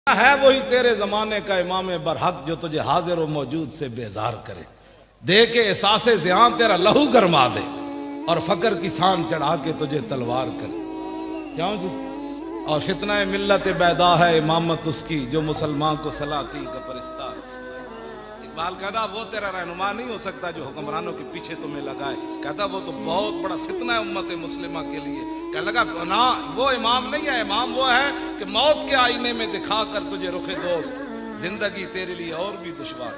ہے وہی تیرے زمانے کا امام برحق جو تجھے حاضر و موجود سے بیزار کرے، دے کے احساس زیاں تیرا لہو گرما دے اور فقر کی سان چڑھا کے تجھے تلوار کرے۔ کیوں جی؟ اور فتنہ ملت بیدا ہے امامت اس کی جو مسلمان کو سلاطین کا پرستار۔ اقبال کہتا وہ تیرا رہنما نہیں ہو سکتا جو حکمرانوں کے پیچھے تمہیں لگائے، کہتا وہ تو بہت بڑا فتنہ ہے امت مسلمہ کے لیے۔ کہنے لگا نا وہ امام نہیں ہے، امام وہ ہے کہ موت کے آئینے میں دکھا کر تجھے رخ دوست زندگی تیرے لیے اور بھی دشوار۔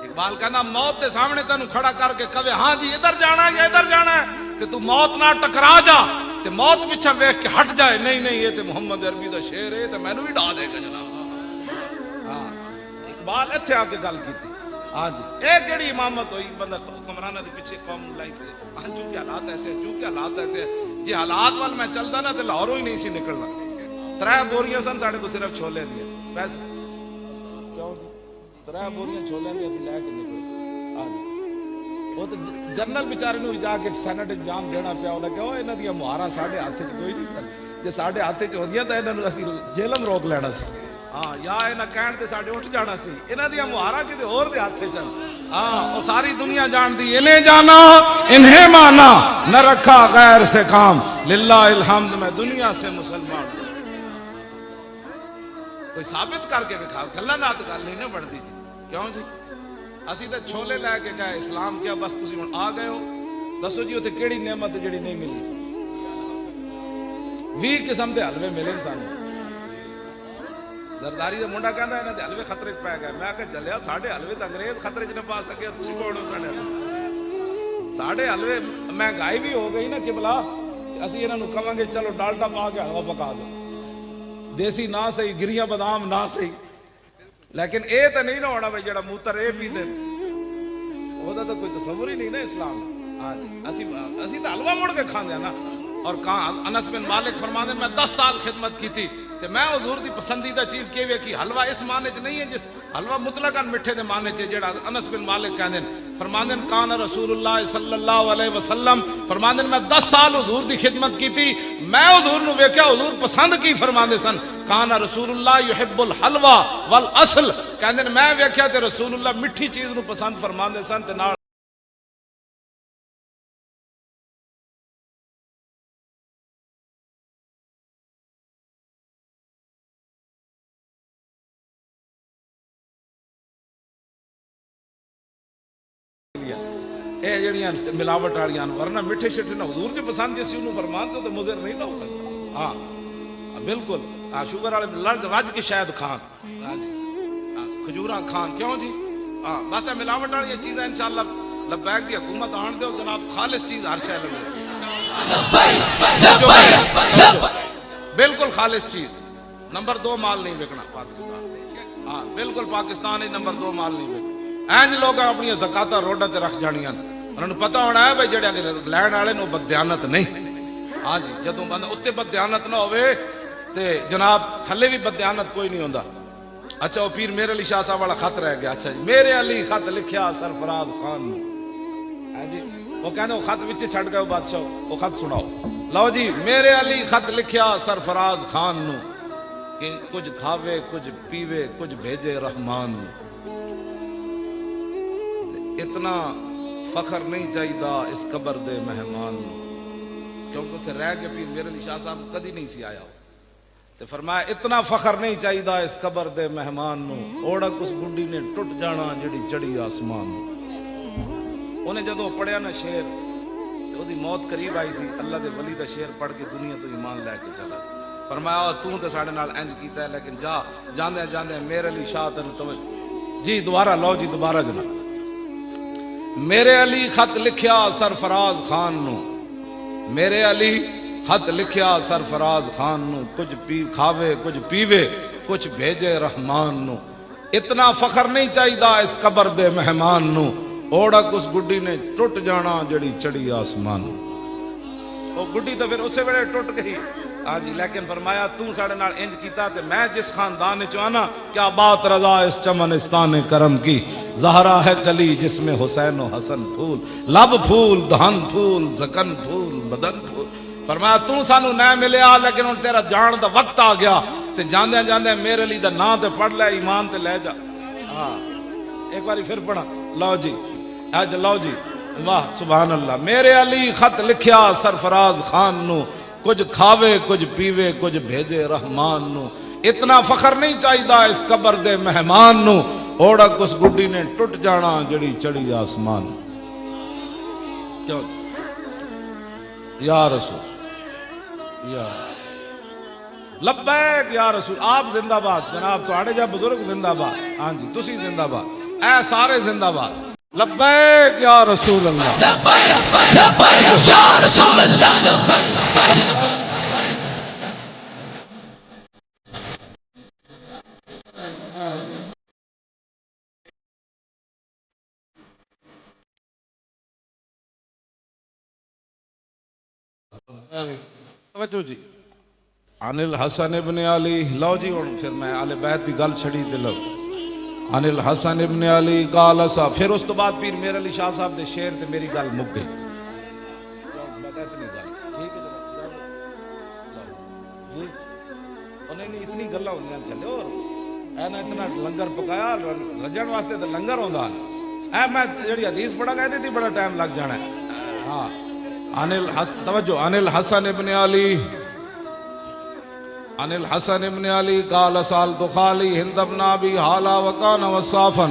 اقبال کہنا موت کے سامنے تینوں کھڑا کر کے کہے ہاں جی ادھر جانا ہے یا ادھر جانا ہے کہ تو موت نہ ٹکرا جا تے موت پیچھے ویکھ کے ہٹ جائے، نہیں نہیں یہ تے محمد عربی دا شعر ہے تے مینوں بھی ڈا دے گا جناب۔ ہاں اقبال ایتھے آ کے گل کیتی۔ ہاں جی اے کیڑی امامت ہوئی بندہ حکمرانہ دے پیچھے قوم لائی پھرے۔ ہاں چونکہ حالات ایسے ہیں، چونکہ حالات ایسے ہیں، جی حالات وال میں چلدا نا تے لاہوروں ہی نہیں سی نکلنا۔ 3 بوریاں سن ساڈے کو صرف چھولے دیاں پیسے کیوں جی 3 بوریاں چھولے دیاں سی لے کے نکلے۔ ہاں جی وہ تو جنرل بیچارے نوں جا کے سینٹ انجام دینا پیا، انہاں کہ او انہاں دیاں مہاراں ساڈے ہاتھ وچ کوئی نہیں سن، جے ساڈے ہاتھ وچ ہوندیاں تے انہاں نوں اسی جیلم روک لینا سی۔ ہاں یا انہاں کہن تے ساڈے اٹھ جانا سی، انہاں دیاں مہاراں کتے ہور دے ہاتھ وچ۔ ہاں وہ ساری دنیا جان دی انہیں جانا انہیں مانا نہ رکھا غیر سے کام، للہ الحمد میں دنیا سے مسلمان۔ کوئی ثابت کر کے دکھا، گلاں نات گل نہیں نہ بڑھدی جی۔ کیوں جی اسی تے چھولے لے کے گئے اسلام کیا بس تسی ہن آ گئے ہو، دسو جی اوتھے کیڑی نعمت جڑی نہیں ملی؟ 20 قسم دے حلوے ملے سانوں۔ زرداری دا منڈا کہندا انہاں دے حلوے خطرے وچ پے گئے، میں کہ چلیا ساڈے حلوے تے انگریز خطرے وچ نہ پا سکے، تسی کون ہو ساڈے حلوے؟ ساڈے حلوے مہنگائی بھی ہو گئی نا کہ بلا اسی انہاں نوں کہاں گے چلو ڈالڈا پا کے حلوہ پکا دو، دیسی نہ صحیح گریاں بادام نہ صحیح، لیکن اے تے نہیں نہ ہونا بھائی جڑا موتر اے پی دے او دا تو کوئی تصور ہی نہیں نا اسلام۔ اسی تے حلوہ مڑ کے کھاندے نا۔ اور کہاں انس بن مالک فرماندے میں 10 سال خدمت کی تھی تے میں حضور دی پسندیدہ چیز کی وی کہ حلوہ اس معنی چ نہیں ہے جس حلوہ مطلقاً مٹھے دے معنی چ جڑا انس بن مالک کہندے فرماندے کان رسول اللہ صلی اللہ علیہ وسلم فرماندے میں 10 سال حضور دی خدمت کی تھی، میں حضور نو ویکھیا حضور پسند کی فرماندے سن کان رسول اللہ یحب الحلوہ والاصل، کہندے میں ویکھیا تے رسول اللہ مٹھی چیز نو پسند فرماندے سن تے نال اے جڑیاں ملاوٹ والیاں ورنہ میٹھے شٹھے نہ حضور جو پسند جس انہوں فرمان تو مضر نہیں نہ ہو سکتا۔ ہاں بالکل شوگر والے رج کی شاید کھان کھجوراں کھان، کیوں جی؟ ہاں بس ملاوٹ والی چیزیں انشاءاللہ لبیک دی حکومت آن دیو جناب، خالص چیز ہر شے لگے بالکل خالص چیز۔ نمبر 2 مال نہیں بکنا پاکستان، ہاں بالکل پاکستان ہی نمبر 2 مال نہیں بکنا۔ اینج لوگ اپنی زکاتاں روڈاں تے رکھ جانیاں، انہوں نے پتہ ہونا ہے بھائی جڑے لین والے نو بددیانت نہیں۔ ہاں جی جدوں بندہ اتنے بددیانت نہ ہوئے تے جناب تھلے بھی بددیانت کوئی نہیں ہوندا۔ اچھا وہ پیر میرے علی شاہ صاحب والا خط رہ گیا۔ اچھا جی میرے علی خط لکھیا سرفراز خان نو، ہاں جی وہ کہندے وہ خط وچ چھڈ گئے بادشاہ، وہ خط سناؤ لو جی میرے علی خط لکھیا سرفراز خان نو کہ کچھ کھاوے کچھ پیوے کچھ بھیجے رحمان نو، اتنا فخر نہیں چاہیدا اس قبر دے مہمان نو، کیونکہ اتنے رہ کے پیر میرے علی شاہ صاحب کدی نہیں سی آیا تے فرمایا اتنا فخر نہیں چاہیدا اس قبر دے مہمان نو، اوڑک اس گنڈی نے ٹوٹ جانا جڑی چڑھی آسمان نو۔ انہیں جدو پڑھیا نا شعر تے دی موت قریب آئی سی، اللہ دے ولی دا شعر پڑھ کے دنیا تو ایمان لے کے چلا، فرمایا تو تے ساڈے نال انج کیتا ہے لیکن جا جاندے جاندے میرے علی شاہ تینوں توجہ جی دوبارہ لو جی دوبارہ جناب میرے علی خط لکھیا سرفراز خان نو، میرے علی خط لکھیا سرفراز خان نو، کچھ کھاوے کچھ پیوے کچھ بھیجے رحمان نو، اتنا فخر نہیں چاہیدا اس قبر دے مہمان نو، اوڑک اس گڈی نے ٹوٹ جانا جڑی چڑھی آسمان نو۔ وہ گڈی تو پھر اسے ویلے ٹوٹ گئی، ہاں جی لیکن فرمایا تو ساڈے نال انج کیتا تے میں جس خاندان وچ آنا کیا بات رضا اس چمنستان کرم کی، زہرا ہے کلی جس میں حسین و حسن پھول، لب پھول دہن پھول زکن پھول بدن پھول، فرمایا تو سانو نہ ملیا لیکن ہن تیرا جان دا وقت آ گیا، تے جاندے جاندے میرے علی دا نام تے پڑھ لے ایمان تے لے جا ہاں ایک باری پھر پڑھا لو جی اج لو جی واہ سبحان اللہ میرے علی خط لکھیا سرفراز خان نو کچھ کھاوے کچھ پیوے کچھ بھیجے رحمان نو اتنا فخر نہیں چاہیدا اس قبر دے مہمان نو اوڑک اس گڈی نے ٹٹ جانا جڑی چڑھی آسمان کیوں یا رسول یا لبیک یا رسول آپ زندہ باد جناب تواڈے جا بزرگ زندہ باد ہاں جی تسی زندہ باد اے سارے زندہ باد لبیک یا رسول اللہ لبیک یا رسول اللہ توجہ جی عن الحسن ابن علی لو جی ہن پھر میں آل بیت دی گل چھڑی تے لو عن الحسن ابن علی قال صاحب پھر اس تو بعد پیر میرے علی شاہ صاحب دے شعر تے میری گل مک گئی جی انہیں اتنی گلاں ہوندیاں چلے اور اے نا اتنا لنگر پکایا رجن واسطے تے لنگر ہوندا اے میں جڑی حدیث پڑھا گئے تھی بڑا ٹائم لگ جانا ہے ہاں عن الحسن توجہ عن الحسن ابن علی عن الحسن ابن علی قال سالت خالی ہند ابن ابی حالا وکان وصافا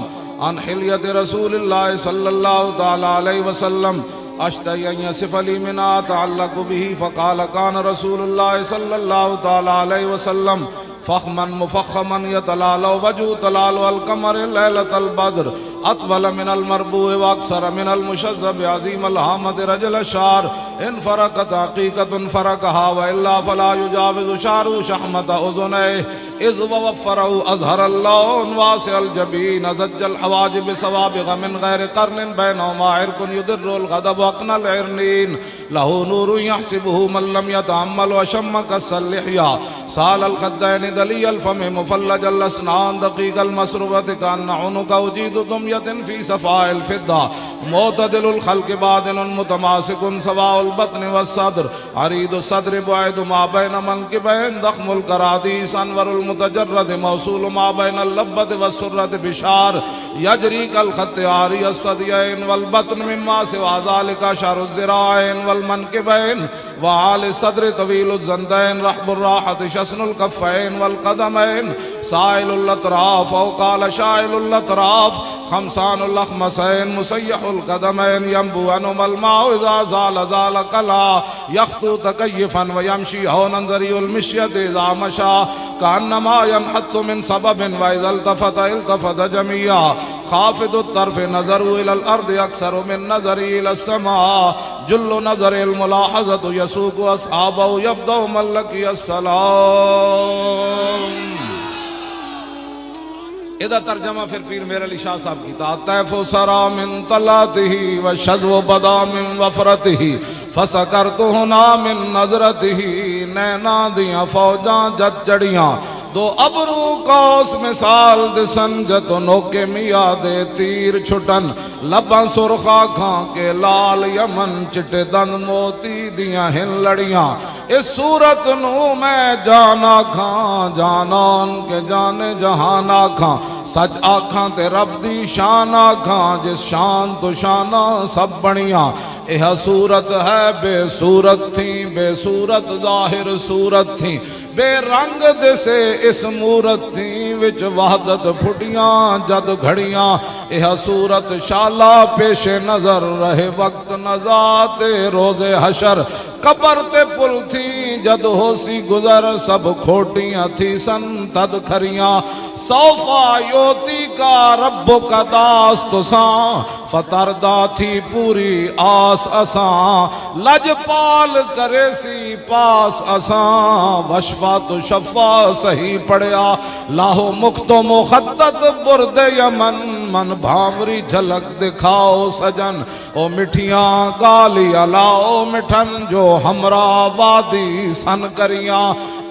عن حلیت رسول اللہ صلی اللہ تعالی علیہ وسلم اشتہی ان یصف لی منا تعلق به فقال کان رسول اللہ صلی اللہ تعالی علیہ وسلم فخما مفخما يتلالو وجه تلالو القمر ليلة البدر اطول من المربوع واكثر من المشذب عظيم الهامة رجل الشعر ان فرقت حقيقة فرقها والا فلا يجاوز شعر شحمة اذنيه اذ ووفره ازهر اللون واسع الجبين زج الحواجب سوابغ من غير قرن بينهما عرق يدر الغضب واقنى العرنين له نور يحسبه من لم يتعمل وشم كالسلحيا سال الخدين دلي الفم مفلج الاسنان دقيق المسروبة كان عنق وجيد دمية في صفاء الفضة معتدل الخلق بادل متماسك سواء البطن والصدر عريض الصدر بعيد ما بين منكبين ضخم الكراديس انور المتجرد موصول ما بين اللبة والسرة بشار يجري كالخط عاري الصديين والبطن مما سوى ذلك شعر الذراعين والمنكبين وعالي الصدر طويل الزندين رحب الراحة شسن الكفين والقدمين سائل الاطراف او قال شائل الاطراف خمسان الاخمسين مسيح القدمين ينبو عنهما الماء اذا زال زال قلا يخطو تكيفا ويمشي هونا ذري المشية اذا مشى كأنما ينحط من سبب واذا التفت التفت جميعا خافض الطرف نظروا الى الارض اكثر من نظري الى السماء جل نظر الملاحظة يسوق اصحابه يبدأ من لقي السلام ادھا ترجمہ پھر پیر میرے علی شاہ صاحب کی طیف سرا من طلاته وشذو بدا من وفرته فسکرت ہنا من نظرته نینا دیاں فوجاں جد چڑیاں دو ابرو کوس مثال دسن جتو نوکے میاد تیر چھٹن لباں سرخا کھاں کے لال یمن چٹے دن موتی دیاں ہن لڑیاں اس صورت نو میں جانا کھاں جانان کے جانے جہانا کھاں سچ آکھاں تے رب دی شان آکھاں جس شان تو شانہ سب بڑیاں یہ صورت ہے بے صورت تھی بے صورت ظاہر صورت تھی بے رنگ دسے اس مورت تھی وچ وحدت پھٹیاں جد گھڑیاں یہ صورت شالا پیش نظر رہے وقت نزات روز حشر قبر تے پل تھی جد ہو سی گزر سب کھوٹیاں تھی سن تد کھریاں سوفا یوتی کا رب کا داست ساں فتردہ تھی پوری آس اساں لج پال کرے سی پاس اساں وشفا تو شفا صحیح پڑیا لاہو مختو مخطط برد یمن من بھامری جھلک دکھاؤ سجن او مٹھیاں گالی علاؤ مٹھن جو ہمراہ وادی سن کریاں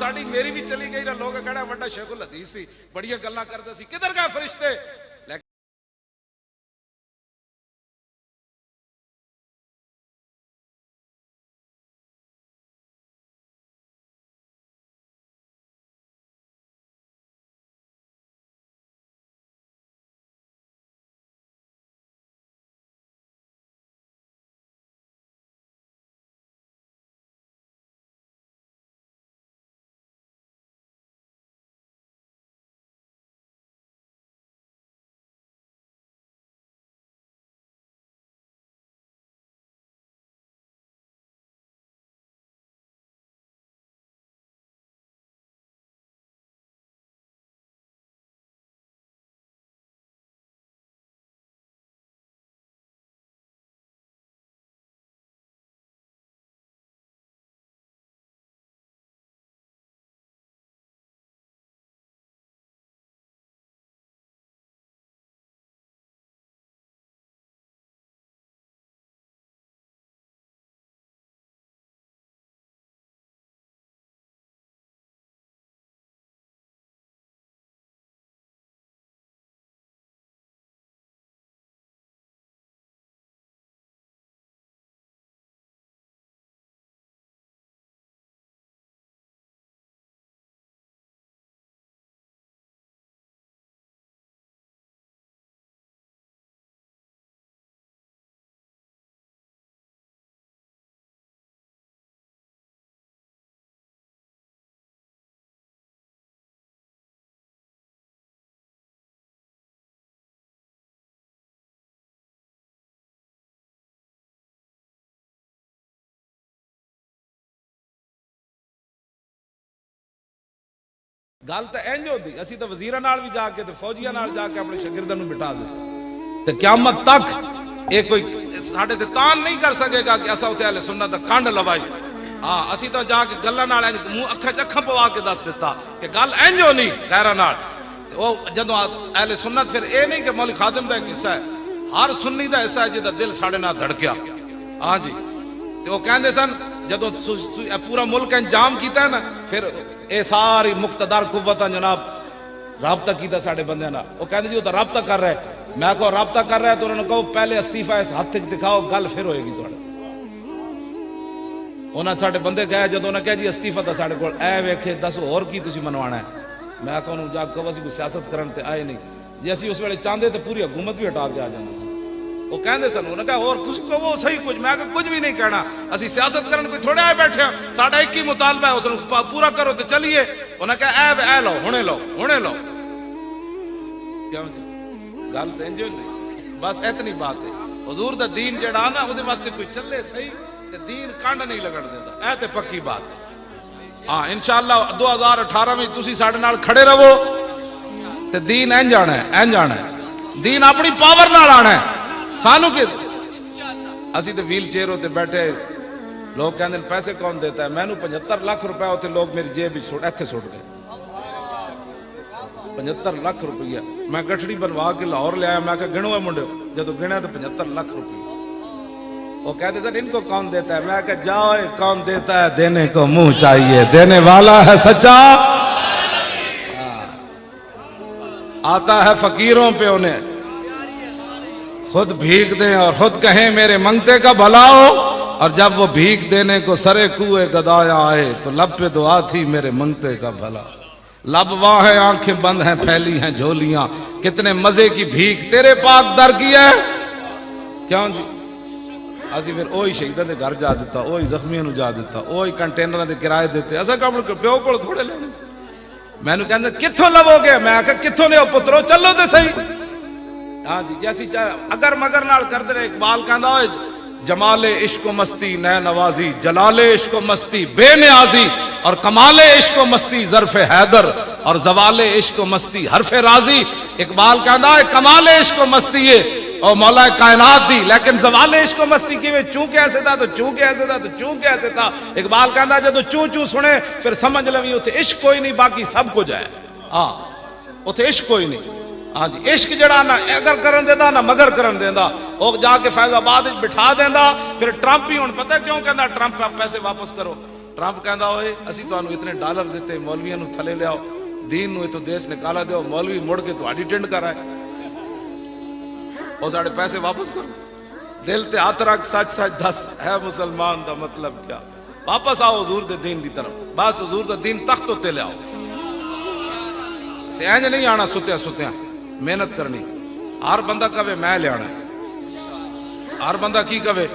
ساڑی میری بھی چلی گئی نا لوگ کہڑا بڑا شیخ الحدیث سی بڑی گلاں کردا سی کدھر گئے فرشتے گل تو اینج ہوتی اسی تو وزیراں نال بھی جا کے تے فوجیاں نال جا کے اپنے شاگرداں نوں بٹھا دے تے قیامت تک یہ کوئی ساڈے تے تان نہیں کر سکے گا کہ اساں اوتھے اہل سنت دا کنڈ لوائی ہاں اسی تو جا کے گلاں نال منہ اکھاں اکھاں پوا کے دس دیتا کہ گل اینج ہونی غیراں نال او جدوں اہل سنت پھر اے نہیں کہ مولوی خادم دا ایک حصہ ہے ہر سنی دا حصہ ہے جدا دل ساڈے نال دھڑکیا ہاں جی تے او کہندے سن جدوں پورا ملک انجام کیتا ہے نا پھر اے ساری مقتدر قوتاں جناب رابطہ کیتا ساڈے بندیاں نال او کہندے جی او تے رابطہ کر رہا ہے میں کو رابطہ کر رہا ہے تو انہوں نے کہو پہلے استعفیٰ اس ہاتھ وچ دکھاؤ گل پھر ہوئے گی تہاڈا انہاں ساڈے بندے گئے جدوں انہاں کہا جی استعفیٰ تے ساڈے کول اے ویکھے دس اور کی تسی منوانا ہے میں کہوں جا کے اسی کوئی سیاست کرن تے آئے نہیں جی اسی اس ویلے چاہندے تے پوری حکومت بھی ہٹا کے آ جاندے وہ کہندے سن انہوں نے کہا اور تسی کہو صحیح کچھ میں کہ کچھ بھی نہیں کہنا اسی سیاست کرن کوئی تھوڑے آئے بیٹھے ہیں ساڈا ایک ہی مطالبہ ہے اس نوں پورا کرو تے چلیے انہوں نے کہا اے لو ہنے لو کیوں جی گل تے انج نہیں بس اتنی بات ہے حضور دا دین جڑا نا او دے واسطے کوئی چلے صحیح تے دین کانڈ نہیں لگن دیندا اے تے پکی بات ہے ہاں انشاءاللہ 2018 میں تسی ساڈے نال کھڑے رہو تے دین این جانا ہے دین اپنی پاور نال آنا ہے سانو کہ اسی تے ویل چیئر ہوتے بیٹھے لوگ کہندے پیسے کون دیتا ہے میں نو 75 لاکھ روپے ہوتے لوگ میری جیب وچ سٹ ایتھے سٹ گئے 75 لاکھ روپیہ میں گٹھڑی بنوا کے لاہور لے آیا میں کہا گنو ہے منڈے جدو گنیا تو 75 لاکھ روپیہ وہ کہتے سر ان کو کون دیتا ہے میں کہا جاؤ کون دیتا ہے دینے کو منہ چاہیے دینے والا ہے سچا آتا ہے فقیروں پہ انہیں خود بھیک دیں اور خود کہیں میرے منگتے کا بھلا ہو اور جب وہ بھیک دینے کو سرے کوئے گدایا آئے تو لب پہ دعا تھی میرے منگتے کا بھلا لب واہ ہیں آنکھیں بند ہیں پھیلی ہیں جھولیاں کتنے مزے کی بھیک تیرے پاک در کی ہے کیوں جی اسی پھر اوہی شہیدہ دے گھر جا دیتا اوہی زخمیوں نو جا دیتا اوہی کنٹینر دے کرائے دیتے ایسا کام پیو کو تھوڑے لینے سے میں نے کہنے کتھوں لو گے میں کہا کتھوں نے پترو چلو دے صحیح ہاں جی جیسی چاہے اگر مگر نال کر دے رہے اقبال کہندا ہوئے جمال عشق و مستی نئے نوازی جلال عشق و مستی بے نیازی اور کمال عشق و مستی ظرف حیدر اور زوال عشق و مستی حرف راضی اقبال کہندا ہے کمال عشق و مستی ہے اور مولا کائنات دی لیکن زوال عشق و مستی کی میں چون کے ایسے تھا تو چون کے ایسے تھا تو چون کے ایسے تھا اقبال کہندا جب چون چون سنے پھر سمجھ لوی اتھے عشق کوئی نہیں باقی سب کچھ ہے ہاں اتھے عشق کوئی نہیں ہاں جی عشق جڑا نہ اگر کرن دیندا نہ مگر کرن دیندا او جا کے فیض آباد وچ بٹھا دیندا پھر ٹرمپ ہی ہن پتہ کیوں کہندا ٹرمپ پیسے واپس کرو ٹرمپ کہندا ہوئے اسی تانوں اتنے ڈالر دیتے مولویاں نو تھلے لیاؤ دین نو اتوں دیس نکالا دیو مولوی مڑ کے تہاڈی ٹنڈ کر آئے اور ساڑے پیسے واپس کرو دل تے ہاتھ رکھ سچ سچ دس ہے مسلمان دا مطلب کیا واپس آؤ حضور دے دین دی طرف بس حضور دا دین تخت تے لے آؤ تے اینج نہیں آنا ستیاں ستیاں محنت کرنی ہر بندہ کہے میں لے آنا ہر بندہ کی کہے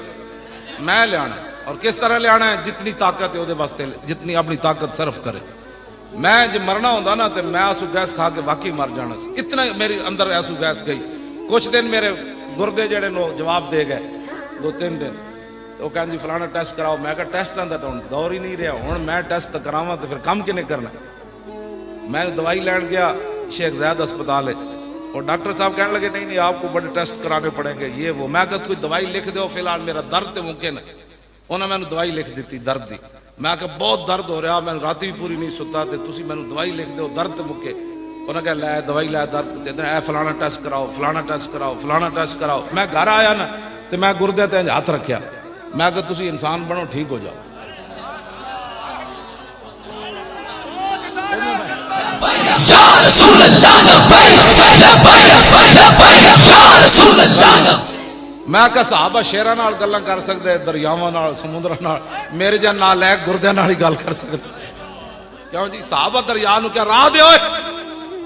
میں لے آنا اور کس طرح لے آنا ہے جتنی طاقت ہے وہ واسطے جتنی اپنی طاقت صرف کرے میں جب مرنا ہوندا نا تے میں آسو گیس کھا کے واقعی مر جانا سی اتنا میرے اندر آسو گیس گئی کچھ دن میرے گردے جڑے نو جواب دے گئے 2-3 دن وہ کہن جی فلانا ٹیسٹ کراؤ میں کہا ٹیسٹ نہ تو دور ہی نہیں رہا ہوں میں ٹیسٹ کراواں تو پھر کام کنے کرنا میں دوائی لین گیا شیخ زید اسپتال ہے اور ڈاکٹر صاحب کہنے لگے نہیں آپ کو بڑے ٹیسٹ کرانے پڑیں گے یہ وہ میں کہا کوئی دوائی لکھ دو فی الحال میرا درد ممکن ہے انہوں نے میں دوائی لکھ دیتی درد دی میں کہا بہت درد ہو رہا میں راتی بھی پوری نہیں ستا تے تسی میں دوائی لکھ دو درد مکے انہوں نے کہا لے دوائی لے درد اے فلانا ٹیسٹ کراؤ فلانا ٹیسٹ کراؤ فلانا ٹیسٹ کراؤ میں گھر آیا نا تے میں گردے تے ہاتھ رکھیا میں کہا تسی انسان بنو ٹھیک ہو جاؤ میں کہا صحابہ شیراں نال گلاں کر سکدے دریاواں نال سمندراں نال میرے جان نال لے گردیاں نال ہی گل کر سکدے کیوں جی صحابہ دریا نو کیا راہ دے ہوئے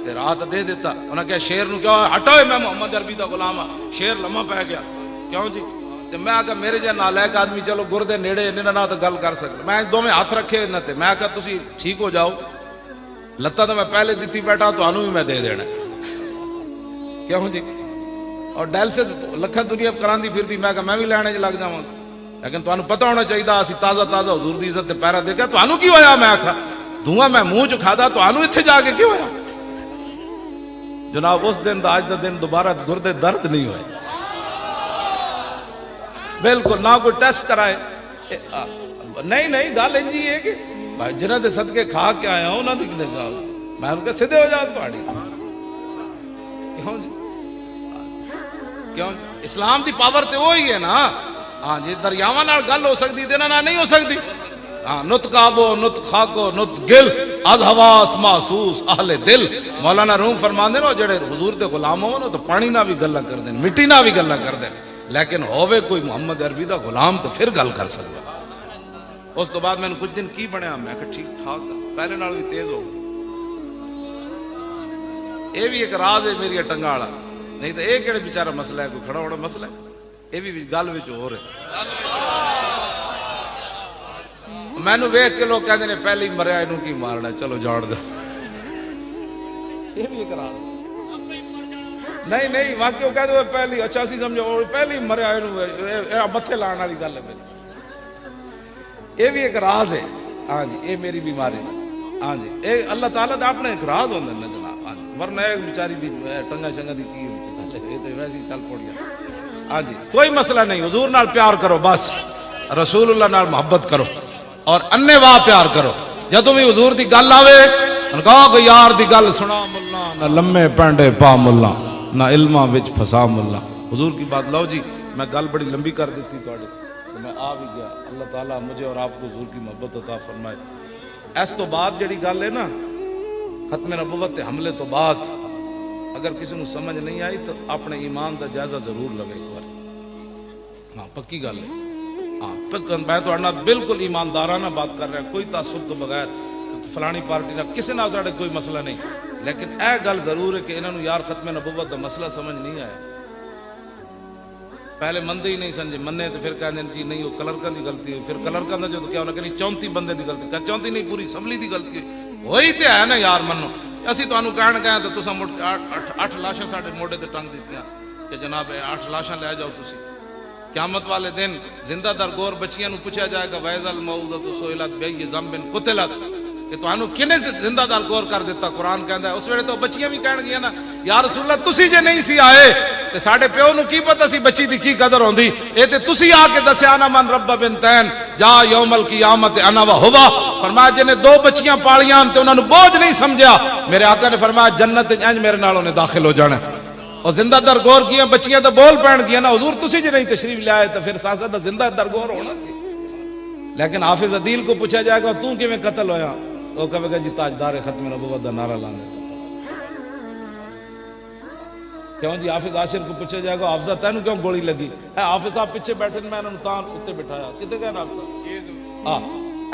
تے راہ تے دے دیتا انہاں کہا شیر نو کیا ہٹو میں محمد عربی دا غلام ہاں شیر لمحہ پہ گیا کیوں جی تے میں کہا میرے جان نال ایک آدمی چلو گردے نیڑے انہاں نال تے گل کر سکدا میں دوویں ہاتھ رکھے انہاں تے میں کہا تسی ٹھیک ہو جاؤ لتاں تو میں پہلے دتی بیٹھا تانوں بھی میں دے دینا کیوں جی اور ڈیل سے لکھاں دنیا کراندی پھردی میں کہا میں بھی لینے لگ جاواں لیکن تانوں پتہ ہونا چاہیے اسی تازہ تازہ حضور دی عزت تے پیرا دے کے تانوں کی ہویا میں آکھا دھواں میں منہ چ کھادا تانوں ایتھے جا کے کی ہویا جناب اس دن دا اج دا دن دوبارہ گردے درد نہیں ہوئے بالکل نہ کوئی ٹیسٹ کرائے نہیں گل انجی ہے کہ جنہاں دے صدقے کھا کے آیا انہاں دی کنے گل میں ان کے سیدھے ہو جا تہاڈی کیوں جی کیوں اسلام دی پاور تے وہی ہے نا ہاں جی دریاواں نال گل ہو سکدی تے انہاں نال نہیں ہو سکدی ہاں نت کعبو نت خاکو نت گل از حواس محسوس اہل دل مولانا روم فرماندے نا جڑے حضور دے غلام ہون تو پانی نال بھی گلاں کردے مٹی نال بھی گلاں کردے لیکن ہووے کوئی محمد عربی دا غلام تو پھر گل کر سکدا اس تو بعد میں نے کچھ دن کی بنیا میں کہ ٹھیک ٹھاک پہلے نال بھی تیز ہو اے بھی ایک راز ہے میری ٹنگا والا نہیں تو اے کہڑے بیچارہ مسئلہ ہے کوئی کھڑا ہونا مسئلہ ہے اے بھی گل وچ ہو رہے میں نو ویکھ کے لوگ کہندے نے پہلے ہی مریا اینوں کی مارنا چلو جاڑ دو یہ بھی ایک راز نہیں واقعی وہ کہتے ہوئے پہلی اچھا سی سمجھو پہلے ہی مریا اینوں متھے لان والی گل ہے میری یہ بھی ایک راز ہے ہاں جی یہ میری بیماری ہاں جی اے اللہ تعالیٰ دا اپنا ایک راز ہوندے نے جناب ہاں جی ورنہ ایک بیچاری بھی ٹنگا شنگا دی کی یہ تو ویسے ہی چل پڑ گیا ہاں جی کوئی مسئلہ نہیں حضور نال پیار کرو بس رسول اللہ نال محبت کرو اور انے واہ پیار کرو جدوں بھی حضور دی گل آوے کہو کہ یار دی گل سنا ملا نہ لمے پینڈے پا ملا نہ علماں وچ پھسا ملا حضور کی بات لو جی میں گل بڑی لمبی کر دیتی تواڈی میں آ بھی گیا اللہ تعالیٰ مجھے اور آپ کو حضور کی محبت عطا فرمائے اس تو بعد جڑی گل ہے نا ختم نبوت کے حملے تو بعد اگر کسی کو سمجھ نہیں آئی تو اپنے ایمان کا جائزہ ضرور لگے ایک بار ہاں پکی گل ہے ہاں میں تو بالکل ایماندارانہ بات کر رہا کوئی تعصب تو بغیر فلانی پارٹی نہ کسی نہ ساڑے کوئی مسئلہ نہیں لیکن اے گل ضرور ہے کہ انہوں نے یار ختم نبوت کا مسئلہ سمجھ نہیں آیا پہلے مندے ہی نہیں سمجھے منے تو پھر کہتے ہیں جی نہیں وہ کلرکاں دی غلطی ہے پھر کلرکاں دا جو کیا انہوں نے کہا 34 بندے دی غلطی ہے 34 نہیں پوری اسمبلی دی غلطی ہے وہی تے ہے نا یار منو اسی تانوں کہن گئے تو تساں 8 لاشاں ساڈے موڈے تے ٹنگ دتیاں کہ جناب 8 لاشاں لے جاؤ تسی قیامت والے دن زندہ در گور بچیاں نو پوچھا جائے گا وَإِذَا الْمَوْءُودَةُ سُئِلَتْ بِأَيِّ ذَنبٍ قُتِلَتْ کہ تانوں کنے زندہ دار غور کر دیتا قرآن کہندا ہے اس ویلے تو بچیاں بھی کہن گیاں نا یا رسول اللہ تسی جے نہیں سی آئے تے ساڈے پیو نو کی پتہ سی بچی دی کی قدر ہوندی اے تے تسی آ کے دسیا نا من رب بنتین جا یوم القیامت انا و ہوا فرمایا جنے 2 بچیاں پالیاں تے انہاں نو بوجھ نہیں سمجھیا میرے آقا نے فرمایا جنت انج میرے نال انہیں داخل ہو جانا اور زندہ در گور کیاں بچیاں تو بول پین گیاں نا حضور تسی جے نہیں تشریف لے آئے تے پھر ساسا دا زندہ در گور ہونا سی لیکن حافظ عدیل کو پوچھا جائے گا تو کیویں قتل ہویا، وہ کہے گا جی تاجدار ختم نبوت دا نعرہ لانے۔ کیوں جی حافظ عاشر کو پوچھا جائے گا حافظہ تینوں کیوں گولی لگی؟ اے حافظ صاحب پیچھے بیٹھے میں انہوں تاں اتنے بٹھایا، کتے گئے حافظ ہاں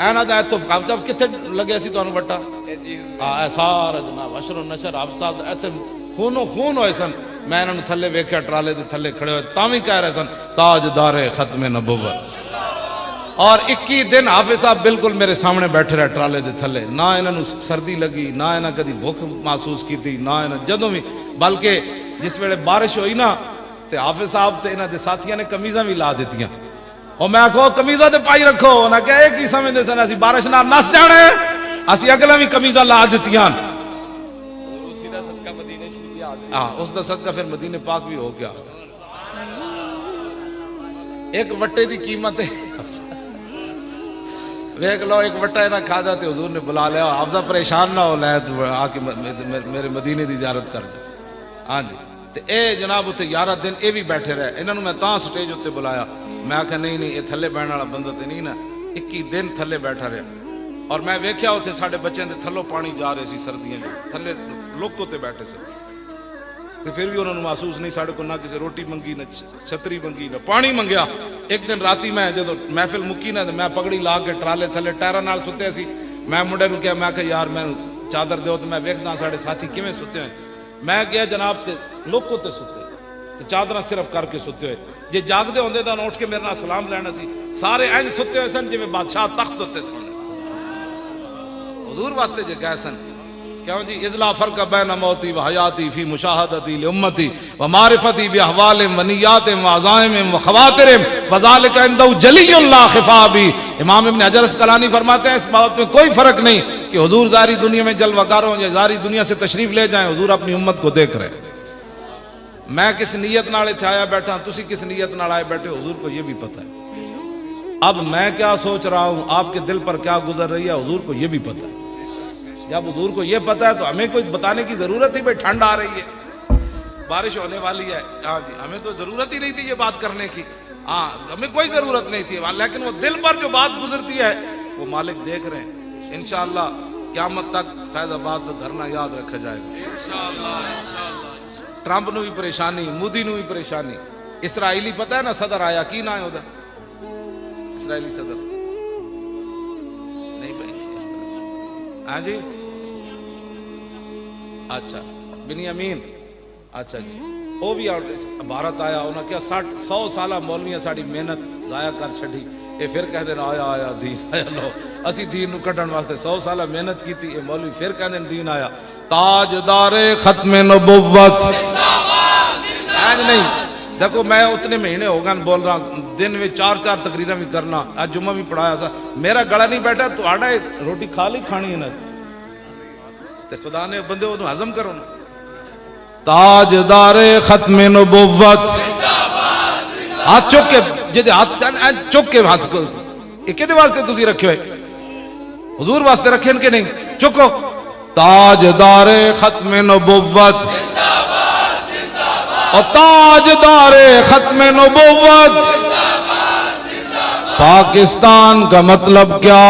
اینا دا تو حافظ صاحب کتے لگے سی تانوں بٹا اے سارا جناب اشر و نشر حافظ صاحب ایتھے خونو خون ہوئے سن، میں انہوں تھلے ویکھیا ٹرالے دے تھلے کھڑے ہوئے تاویں کہہ رہے سن تاجدار ختم نبوت۔ اور 21 دن حافظ صاحب بالکل میرے سامنے بیٹھے رہے ٹرالے دے تھلے، نہ انہوں سردی لگی، نہ انہوں کدی بھوک محسوس کی تھی، نہ انہوں جدوں بھی، بلکہ جس ویلے بارش ہوئی نا تے حافظ صاحب تے انہوں دے ساتھیاں نے کمیزاں بھی لا دیتیاں، اور میں کہو کمیزاں تے پائی رکھو، انہاں کہا ایک ہی سمجھدے سن اسی بارش نال نس جانے اسی اگلا بھی کمیزاں لا دیتیاں، ہاں اس دا صدقہ پھر مدینے پاک بھی ہو گیا۔ ایک وٹے دی قیمت ہے ویک لو، ایک وٹا ہے نا کھادا تے حضور نے بلا لیا، حافظہ پریشان نہ ہو لے آ کے میرے مدینے دی زیارت کر جا۔ ہاں جی تے اے جناب اتنے 11 دن اے بھی بیٹھے رہے، انہوں میں تاں سٹیج اتنے بلایا، میں آکھا نہیں یہ تھلے بہن والا بندہ تے نہیں نا، 21 دن تھلے بیٹھا رہا، اور میں ویکھیا اتنے ساڈے بچوں دے تھلوں پانی جا رہے سی سردیاں تھلے لوک تے بیٹھے سے، تے پھر بھی انہوں نے محسوس نہیں ساڈے کو نہ کسی روٹی منگی نہ چھتری منگی نہ پانی منگیا۔ ایک دن راتی میں جدو محفل مکی نا میں پگڑی لا کے ٹرالے تھلے ٹائراں نال ستے سی، میں منڈے نوں کہیا میں کہ یار میں چادر دیو تے میں ویکھدا ساڈے ساتھی کیویں ستے ہوئے، میں گیا جناب تے لوکو تے ستے تے چادراں صرف کر کے ستے ہوئے، جے جاگدے ہوندے تاں اٹھ کے میرے نال سلام لینا سی، سارے انج ستے ہوئے سن جویں بادشاہ تخت تے سن، حضور واسطے جے گئے سن۔ کیوں جی اذلا فرق بین موتی و حیاتی فی مشاہدتی لامتی و معرفتی باحوال و نیات و عزائم و خواتر وذالک عندہ جلی لا خفا بھی۔ امام ابن حجر اسقلانی فرماتے ہیں اس بات میں کوئی فرق نہیں کہ حضور ظاہری دنیا میں جلوہ گر ہوں یا ظاہری دنیا سے تشریف لے جائیں، حضور اپنی امت کو دیکھ رہے۔ میں کس نیت نال اتھے آیا بیٹھا، تسی کس نیت نال آئے بیٹھے، حضور کو یہ بھی پتہ ہے۔ اب میں کیا سوچ رہا ہوں، آپ کے دل پر کیا گزر رہی ہے، حضور کو یہ بھی پتہ ہے۔ جب حضور کو یہ پتہ ہے تو ہمیں کوئی بتانے کی ضرورت ہی بھئی ٹھنڈ آ رہی ہے، بارش ہونے والی ہے، ہاں جی ہمیں تو ضرورت ہی نہیں تھی یہ بات کرنے کی، ہاں ہمیں کوئی ضرورت نہیں تھی، لیکن وہ دل پر جو بات گزرتی ہے وہ مالک دیکھ رہے ہیں۔ انشاءاللہ قیامت تک فیض آباد میں دھرنا یاد رکھا جائے گا انشاءاللہ۔ ٹرمپ نو بھی پریشانی، مودی نو بھی پریشانی، اسرائیلی پتہ ہے نا صدر آیا کی نہ ہے ادھر اسرائیلی صدر نہیں بھائی، ہاں جی اچھا بنیامین، اچھا جی وہ بھی بھارت آیا، انہوں نے کیا 100 سالہ مولویاں ساڑی محنت ضائع کر چھڑی، یہ پھر کہہ دینا آیا آیا دین آیا، لو اسی دین نو کٹن واسطے 100 سالہ محنت کی تھی، یہ مولوی پھر کہہ دینا دین آیا۔ تاجدار ختم نبوت آج نہیں، دیکھو میں اتنے مہینے ہو گئے بول رہا ہوں، دن میں 4 تقریریں بھی کرنا، آج جمعہ بھی پڑھایا سا، میرا گلا نہیں بیٹھا تو آڑا روٹی کھا لی کھانی ہے نا، تے خدا نے بندے وہ ہضم کرو نا۔ تاجدار ختم نبوت ہاتھ چک کے جدے ہاتھ چک کے ہاتھ کو ایک دے واسطے تسی رکھے ہوئے، حضور واسطے رکھے ان کے نہیں، چکو۔ تاجدار ختم نبوت اور تاجدار ختم نبوت، پاکستان کا مطلب کیا،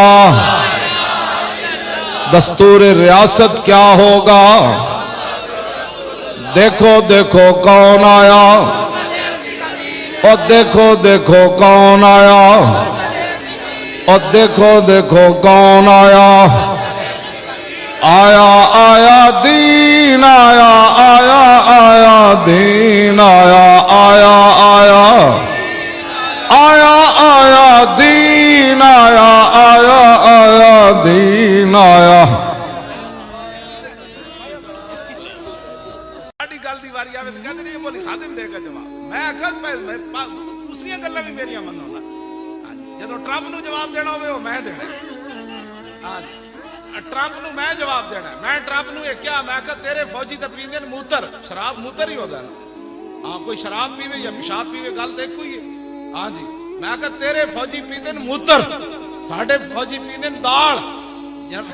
دستور ریاست کیا ہوگا، دیکھو دیکھو کون آیا، اور دیکھو دیکھو کون آیا، اور دیکھو دیکھو کون آیا، آیا آیا دین آیا، آیا آیا دین آیا، آیا آیا آیا آیا دین آیا، آیا آیا دین آیا۔ ساڈی گل دی واری آوے تے کہندے نے بولی خادم دے گا جواب، میں آکھاں دوسری گلاں بھی میریاں منو نا، جدوں ٹرمپ نو جواب دینا ہوے او میں دینا، ہاں ٹرمپ نو میں جواب دینا، میں ٹرمپ نو یہ کیا، میں کہا تیرے فوجی تے پیندے نے موتر، شراب موتر ہی ہوتا ہے نا، ہاں کوئی شراب پیوے یا پیشاب پیوے گل تے کوئی ہے، ہاں جی میں کہا تیرے فوجی پیندے نے موتر، ساڈے فوجی پیندے نے دال،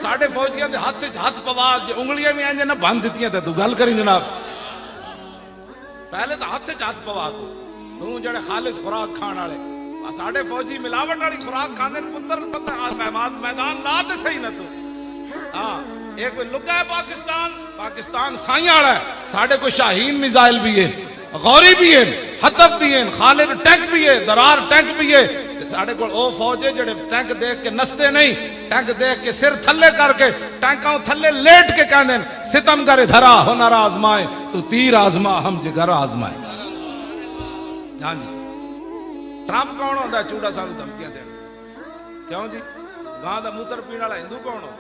ساڈے فوجیاں دے ہاتھ پوا انگلیاں بھی انج نہ بند دتیاں تے تو گل کری جناب، پہلے تو ہاتھ پوا تو جڑے خالص خوراک کھان والے، ساڑے فوجی ملاوٹ والی خوراک کھانے پتر پتہ میدان لا تے صحیح نہ تو ہاں ایک کوئی لکا ہے پاکستان سائیں والا ہے ساڑے کوئی شاہین میزائل بھی ہے غوری بھی ہے حطب بھی ہے خالد ٹینک بھی ہے درار ٹینک بھی ہے ساڑے کو او فوج ہے جڑے ٹینک دیکھ کے نستے نہیں ٹینک دیکھ کے سر تھلے کر کے ٹینکاں تھلے لیٹ کے کہندے ستم کرے دھرا ہنر آزمائے تو تیر آزما ہم جگر آزمائے ہاں جی ٹرمپ کون ہوتا ہے چوڑا سانو دھمکیاں دے کیوں جی گاں دا موتر پین والا ہندو کون ہو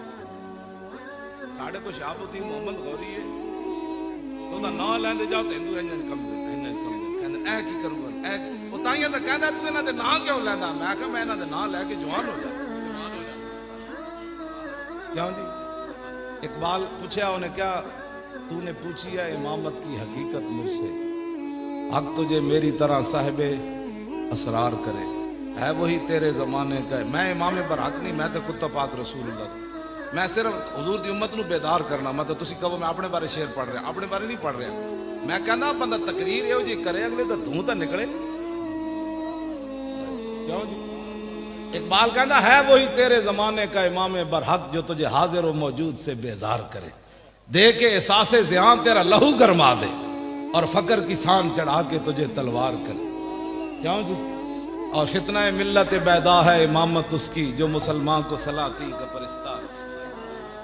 ساڑے کو شہاب الدین محمد غوری ہے تو دا نام لیندے جاؤ تے ہندو انجن کم دے کہندے اے کی کروں گا اے او تائیں تے کہندا تو انہاں دے نام کیوں لیندا میں کہ میں انہاں دے نام لے کے جوان ہو جا کیوں جی اقبال پوچھا انہیں کیا تو نے پوچھی ہے امامت کی حقیقت مجھ سے حق تجھے میری طرح صاحب اسرار کرے ہے وہی تیرے زمانے کا ہے میں امام برحق نہیں میں تے کتا پاک رسول اللہ میں صرف حضور دی امت نو بیدار کرنا میں تو تسی کہو میں اپنے بارے شعر پڑھ رہا اپنے بارے نہیں پڑھ رہا میں کہنا بندہ تقریر یہ جی کرے اگلے تو دھوں تا نکلے کیوں جی اقبال کہنا ہے وہی تیرے زمانے کا امام برحق جو تجھے حاضر و موجود سے بیزار کرے دے کے احساس زیان تیرا لہو گرما دے اور فقر کی سان چڑھا کے تجھے تلوار کرے کیوں جی اور فتنہ ملت بیدا ہے امامت اس کی جو مسلمان کو سلاطین کا پرستار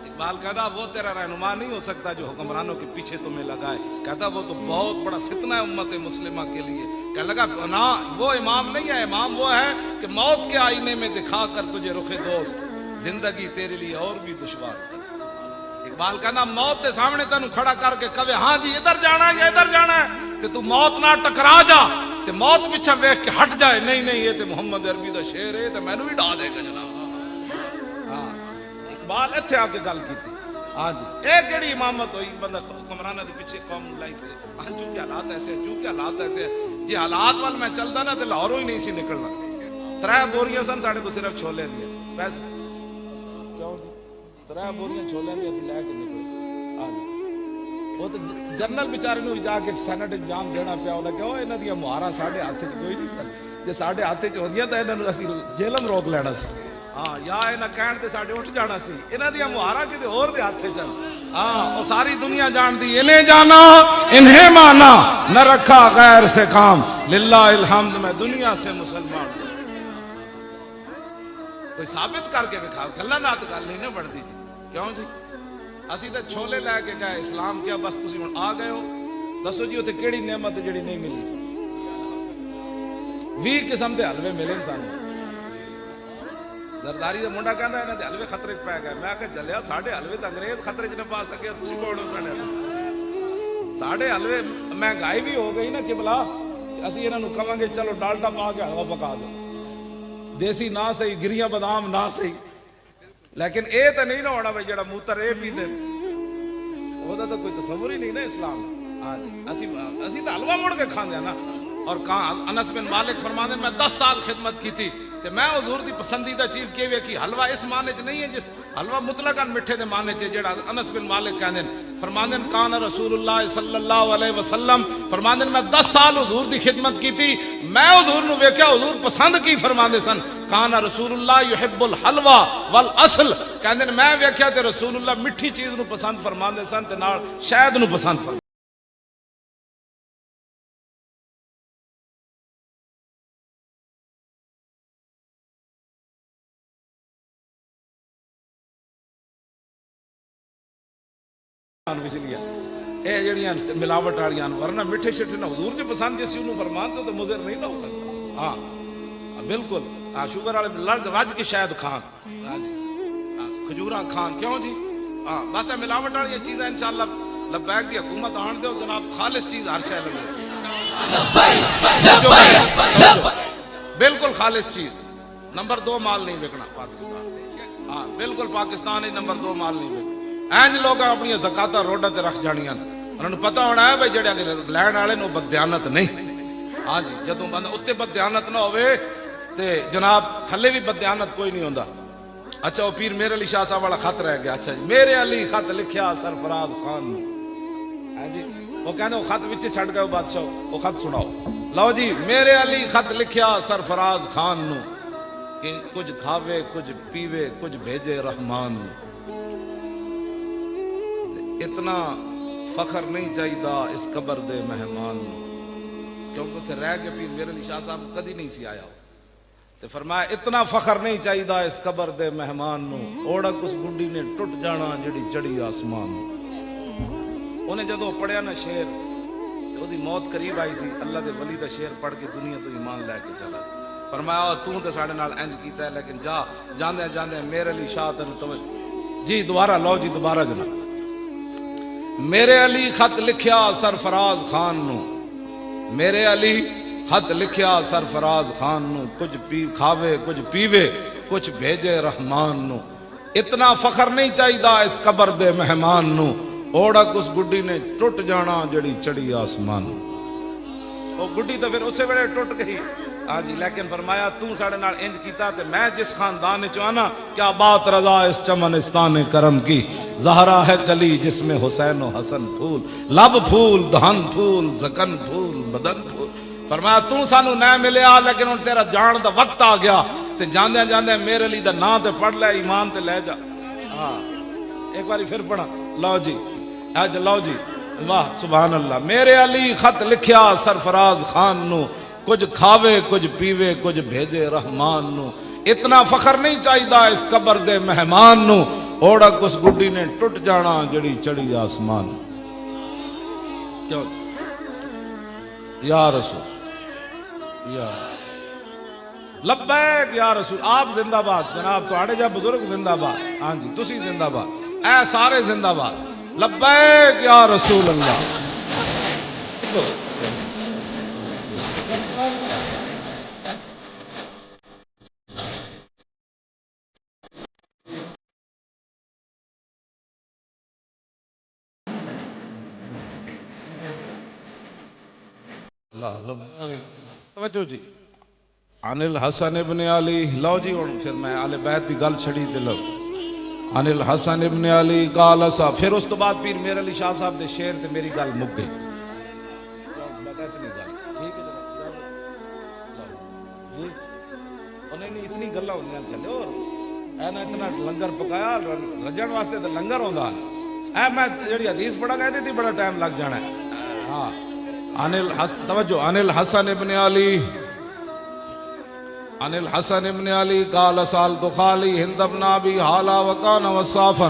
اقبال کہتا وہ تیرا رہنما نہیں ہو سکتا جو حکمرانوں کے پیچھے تمہیں لگائے کہتا وہ تو بہت بڑا فتنہ ہے امت مسلمہ کے لیے کہنے لگا نا وہ امام نہیں ہے امام وہ ہے کہ موت کے آئینے میں دکھا کر تجھے رخ دوست زندگی تیرے لیے اور بھی دشوار اقبال کہنا موت کے سامنے تینوں کھڑا کر کے کہے ہاں جی ادھر جانا ہے یا ادھر جانا ہے کہ تو موت نہ ٹکرا جا تے موت پیچھے ویکھ کے ہٹ جائے نہیں نہیں یہ تے محمد عربی دا شعر ہے تے مینوں بھی ڈا دے گا جناب ہاں اقبال ایتھے آ کے گل کیتی ہاں جی اے کیڑی امامت ہوئی بندہ حکمراناں دے پیچھے قوم لائی کرے ہاں چونکہ حالات ایسے ہیں چونکہ حالات ایسے ہیں جی حالات وال میں چلدا نا تے لاہوروں ہی نہیں سی نکلنا 3 بوریاں سن ساڈے کو صرف چھولے دیا بس کیوں جی 3 بوریاں چھولے دیا سی لے کے نکلے ہاں جی وہ تو جنرل بیچارے نو جا کے سینٹ انجام دینا پیا انہاں کہ او انہاں دی مہاراں ساڈے ہاتھ وچ کوئی نہیں سن جے ساڈے ہاتھ وچ ہوندیاں تے انہاں نو اسی جیلم روک لینا سی ہاں یا انہاں کہن تے ساڈے اٹھ جانا سی انہاں دی مہاراں کتے ہور دے ہاتھ وچ ہاں او ساری دنیا جاندی انہیں جانا انہیں مانا نہ رکھا غیر سے کام للہ الحمد میں دنیا سے مسلمان کوئی ثابت کر کے دکھا گلاں نات گل نہیں نہ بڑھدی جی کیوں جی اسی تے چھولے لے کے گئے اسلام کیا بس تسی ہن آ گئے ہو دسو جی اوتھے کیڑی نعمت جڑی نہیں ملی 20 قسم دے حلوے ملے سانوں زرداری دا منڈا کہندا انہاں دے حلوے خطرے وچ پے گئے میں کہ چلیا ساڈے حلوے تے انگریز خطرے وچ نہ پا سکے تسی کون ہو ساڈے حلوے مہنگائی بھی ہو گئی نا قبلہ اسی انہاں نوں کہاں گے چلو ڈالڈا پا کے حلوہ پکا دو دیسی نہ صحیح گریاں بادام نہ صحیح لیکن اے تے نہیں نہ ہونا بھائی جڑا موتر اے پی دے او دا کوئی تصور ہی نہیں نا اسلام اسی تے حلوہ مڑ کے کھاندے نا اور انس بن مالک فرماندے میں 10 سال خدمت کی تھی تے میں حضور دی پسندیدہ چیز کی وی کہ حلوہ اس معنی چ نہیں ہے جس حلوہ مطلقاً میٹھے دے معنی چ جڑا انس بن مالک کہندے فرماندے کان رسول اللہ صلی اللہ علیہ وسلم فرماندے میں 10 سال حضور دی خدمت کی تھی میں حضور نو ویکھیا حضور پسند کی فرماندے سن کان رسول اللہ یحب الحلوہ والاصل کہندے میں ویکھیا تے رسول اللہ میٹھی چیز نو پسند فرماندے سن تے نال شہد نو پسند فرماندے اے جڑیاں ملاوٹ والیاں ورنہ میٹھے شٹھے نہ حضور جو پسند جس انہوں فرمان تو مضر نہیں نہ ہو سکتا ہاں بالکل شوگر والے رج کے شاید کھان کھجوراں کھان کیوں جی ہاں بس ملاوٹ والی چیزیں انشاءاللہ لبیک دی حکومت آن دو جناب خالص چیز ہر شے لگے بالکل خالص چیز نمبر 2 مال نہیں بکنا پاکستان ہاں بالکل پاکستان ہی نمبر 2 مال نہیں بکنا اینج لوگ اپنی زکاتاں روڈاں تے رکھ جانیاں انہاں نوں پتہ ہونا ہے بھئی جڑے لین والے نو بددیانت نہیں ہاں جی جدوں بندہ اوتے بددیانت نہ ہوے تے جناب تھلے بھی بددیانت کوئی نہیں ہوندا اچھا وہ پیر میرے علی شاہ صاحب والا خط رہ گیا اچھا جی میرے علی خط لکھیا سرفراز خان ہاں جی وہ کہندے وہ خط وچ چھڈ گئے بادشاہ وہ خط سناؤ لو جی میرے علی خط لکھیا سرفراز خان نو کہ کچھ کھاوے کچھ پیوے کچھ بھیجے رحمان نو. اتنا فخر نہیں چاہیدا اس قبر دے مہمان نو. کیونکہ اتنے رہ کے پیر میرے علی شاہ صاحب کدی نہیں سی آیا. تے فرمایا اتنا فخر نہیں چاہیدا اس قبر دے مہمان نو. اوڑک اس گڈی نے ٹٹ جانا جڑی چڑھی آسمان نو. انہیں جدو پڑھیا نا شعر تے دی موت قریب آئی سی. اللہ دے ولی دا شعر پڑھ کے دنیا تو ایمان لے کے چلا. فرمایا تو تے ساڑھے نال انج کیتا ہے لیکن جا جاندے جاندے میرے علی شاہ تن توجہ جی دوبارہ لو جی دوبارہ جناب. میرے علی خط لکھیا سرفراز خان نو. میرے علی خط لکھیا سرفراز خان نو. کچھ کھاوے کچھ پیوے کچھ بھیجے رحمان نو. اتنا فخر نہیں چاہیدا اس قبر دے مہمان نو. اوڑک اس گڈی نے ٹوٹ جانا جڑی چڑھی آسمان. وہ گڈی تو پھر اسے ویلے ٹوٹ گئی. ہاں جی لیکن فرمایا تو ساڑھے نال انج کیتا تے میں جس خاندان چ آنا کیا بات رضا اس چمنستان کرم کی. زہرا ہے کلی جس میں حسین و حسن پھول لب پھول دہن پھول زکن پھول بدن پھول. فرمایا تو سانو نہ ملیا لیکن ان تیرا جان دا وقت آ گیا تے جاندے جاندے میرے علی دا نام تے پڑھ لے ایمان تے لے جا. ہاں ایک باری پھر پڑھا لو جی آج لو جی واہ سبحان اللہ. میرے علی خط لکھیا سرفراز خان نو. کچھ کھاوے کچھ پیوے کچھ بھیجے رحمان نو. اتنا فخر نہیں چاہیدا اس قبر دے مہمان نو. اوڑک اس گڈی نے ٹوٹ جانا جڑی چڑھی آسمان. کیوں یا رسول یا لبیک یا رسول. آپ زندہ باد جناب تواڈے جا بزرگ زندہ باد. ہاں جی تسی زندہ باد اے سارے زندہ باد. لبیک یا رسول اللہ. توجہ جی. عن الحسن ابن علی لو جی ہن پھر میں آل بیت دی گل چھڑی تے لو. عن الحسن ابن علی قال صاحب پھر اس تو بعد پیر میرے علی شاہ صاحب دے شعر تے میری گل مک گئی. جی انہیں اتنی گلاں ہوندیاں چلے اور اے نا اتنا لنگر پکایا رجن واسطے تے لنگر ہوندا اے میں جڑی حدیث پڑھا گئے تھی بڑا ٹائم لگ جانا ہے. ہاں عن الحسن توجہ عن الحسن ابن علی عن الحسن ابن علی قال سالت خالی ہند ابن ابی حالا وکان وصافا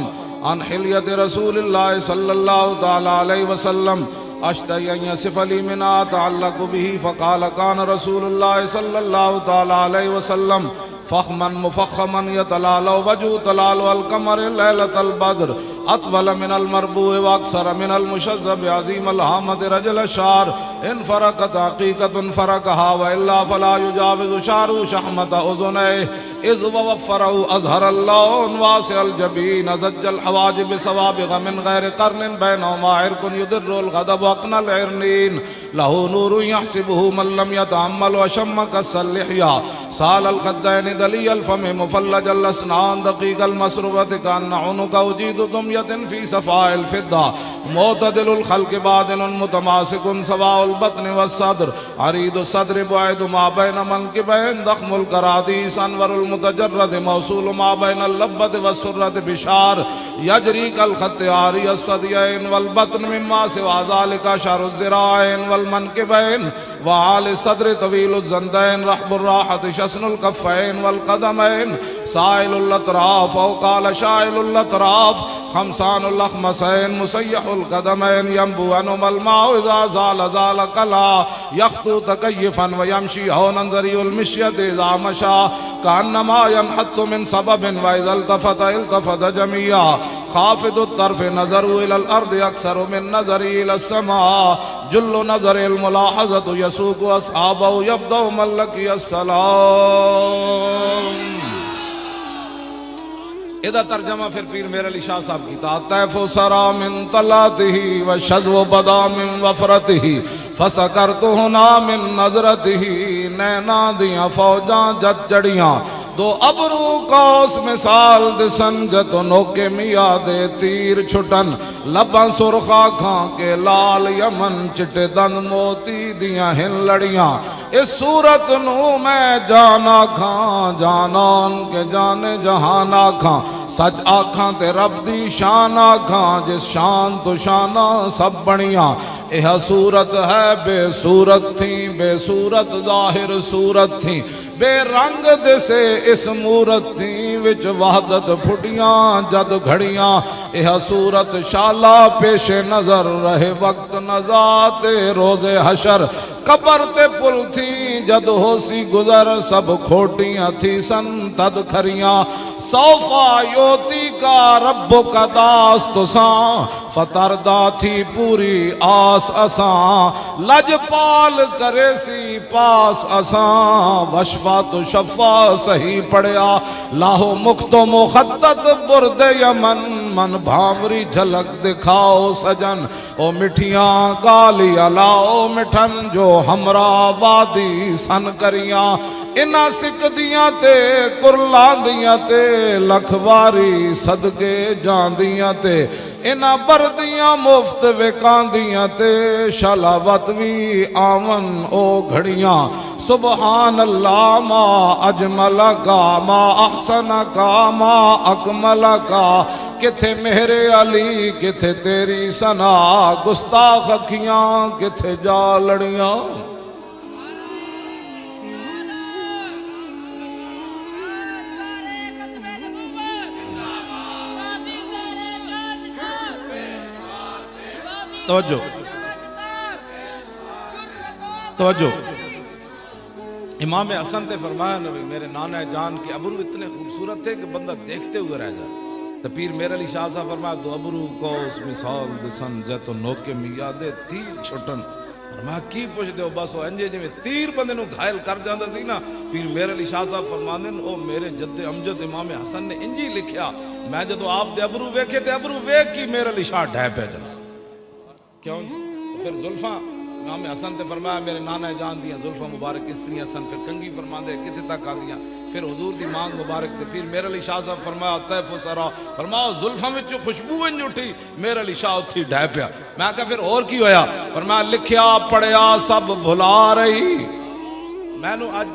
عن حلیت رسول اللہ صلی اللہ تعالی علیہ وسلم اشتہی ان یصف لی منا تعلق به فقال کان رسول اللہ صلی اللہ تعالی علیہ وسلم فخما مفخما یتلالو وجو تلالو القمر لیلت البدر اطول من المربوع واکثر من المشذب عظیم الحامت رجل الشعر ان فرقت حقیقت فرقها والا فلا يجاوز شعر شحمت اذنيه اذ ووفره ازهر اللون واسع الجبين زج الحواجب سوابغ من غير قرن بينهما عرق يدر الغضب واقنى العرنين له نور يحسبه من لم يتعمل وشم كالسلحيا سال الخدين دلي الفم مفلج الاسنان دقيق المسروبة كان عنق وجيد دمية في صفاء الفضة معتدل الخلق بادل متماسك سواء البطن والصدر عريض الصدر بعيد ما بين منكبين ضخم الكراديس انور المتجرد موصول ما بين اللبة والسرة بشار يجري كالخط عاري الصديين والبطن مما سوى ذلك شعر الذراعين والمنكبين وعالي الصدر طويل الزندين رحب الراحة شسن الكفين والقدمين سائل الاطراف او قال شائل الاطراف خمسان الاخمسين مسيح القدمين ينبو عنهما الماء اذا زال زال قلا يخطو تكيفا ويمشي هونا ذري المشية اذا مشى كأنما ينحط من سبب واذا التفت التفت جميعا خافض الطرف نظروا الى الارض اكثر من نظري الى السماء جل نظر الملاحظة يسوق اصحابه يبدأ من لقي السلام. ادھا ترجمہ پھر پیر میرے علی شاہ صاحب کی طیف سرا من طلاته وشذو بدا من وفرته فسکرت ہنا من نظرته نینا دیاں فوجاں جد چڑیاں دو ابرو کوس مثال دسن جتو نوکے میاں دے تیر چھٹن لباں سرخا کھاں کے لال یمن چٹے دن موتی دیاں ہن لڑیاں اس صورت نو میں جانا کھاں جانان کے جانے جہان آکھاں سچ آکھاں تے رب دی شان آکھاں جس شان تو شانہ سب بڑیاں یہ صورت ہے بے صورت تھی بے صورت ظاہر صورت تھی بے رنگ دسے اس مورت تھی وچ وحدت پھٹیاں جد گھڑیاں یہ صورت شالا پیش نظر رہے وقت نزات روز حشر قبر تے پل تھی جد ہو سی گزر سب کھوٹیاں تھی سن تد کھریاں سوفا یوتی کا رب کا داست ساں فتردہ تھی پوری آس اساں لج پال کرے سی پاس اساں وشفا تو شفا صحیح پڑیا لاہو مختو مخطط برد یمن من بھامری جھلک دکھاؤ سجن او مٹھیاں گالی لاؤ مٹھن جو ہمراہ وادی سن کریاں انہا سکھ دیاں تے کرلاں دیاں تے لکھواری صدقے جان دیاں تے انہا بردیاں مفت وکان دیاں تے شلاوت وی آمن او گھڑیاں سبحان اللہ ما اجمل کا ما احسن کا ما اکمل کا کتھے مہر علی کتھے تیری سنا گستاخ اکھیاں کتھے جا لڑیاں توجہ توجہ امام حسن نے فرمایا نبی میرے نانا جان کے ابرو اتنے خوبصورت تھے کہ بندہ دیکھتے ہوئے رہ جائے تو پیر میرے علی شاہ صاحب فرمایا دو ابرو کوس مثال دسن جتو نوکے میاں دے تیر چھٹن فرمایا کی پوچھ دے ہو بس وہ انجے جی میں تیر بندے نو گھائل کر جاندہ سی نا پیر میرے علی شاہ صاحب فرمانے او میرے جد امجد امام حسن نے انجی لکھیا میں جدو آپ دے ابرو ویکھے تے ابرو ویکھ کی میرے علی شاہ ڈھائے پہ جنا کیوں پھر زلفاں امام حسن تے فرمایا میرے نانا جان دیاں زلفاں مبارک اس طرح حسن پھر کنگی فرما دے کتے تک آ دیاں پھر حضور دی مانگ مبارک تے پھر میرے علی شاہ صاحب فرمایا طیف و سرا فرمایا زلفاں میں جو خوشبو انج اٹھی میرے علی شاہ اتھی ڈھائے پیا میں کہا پھر اور کی ہویا فرمایا لکھیا پڑھیا سب بھلا رہی میں نو آج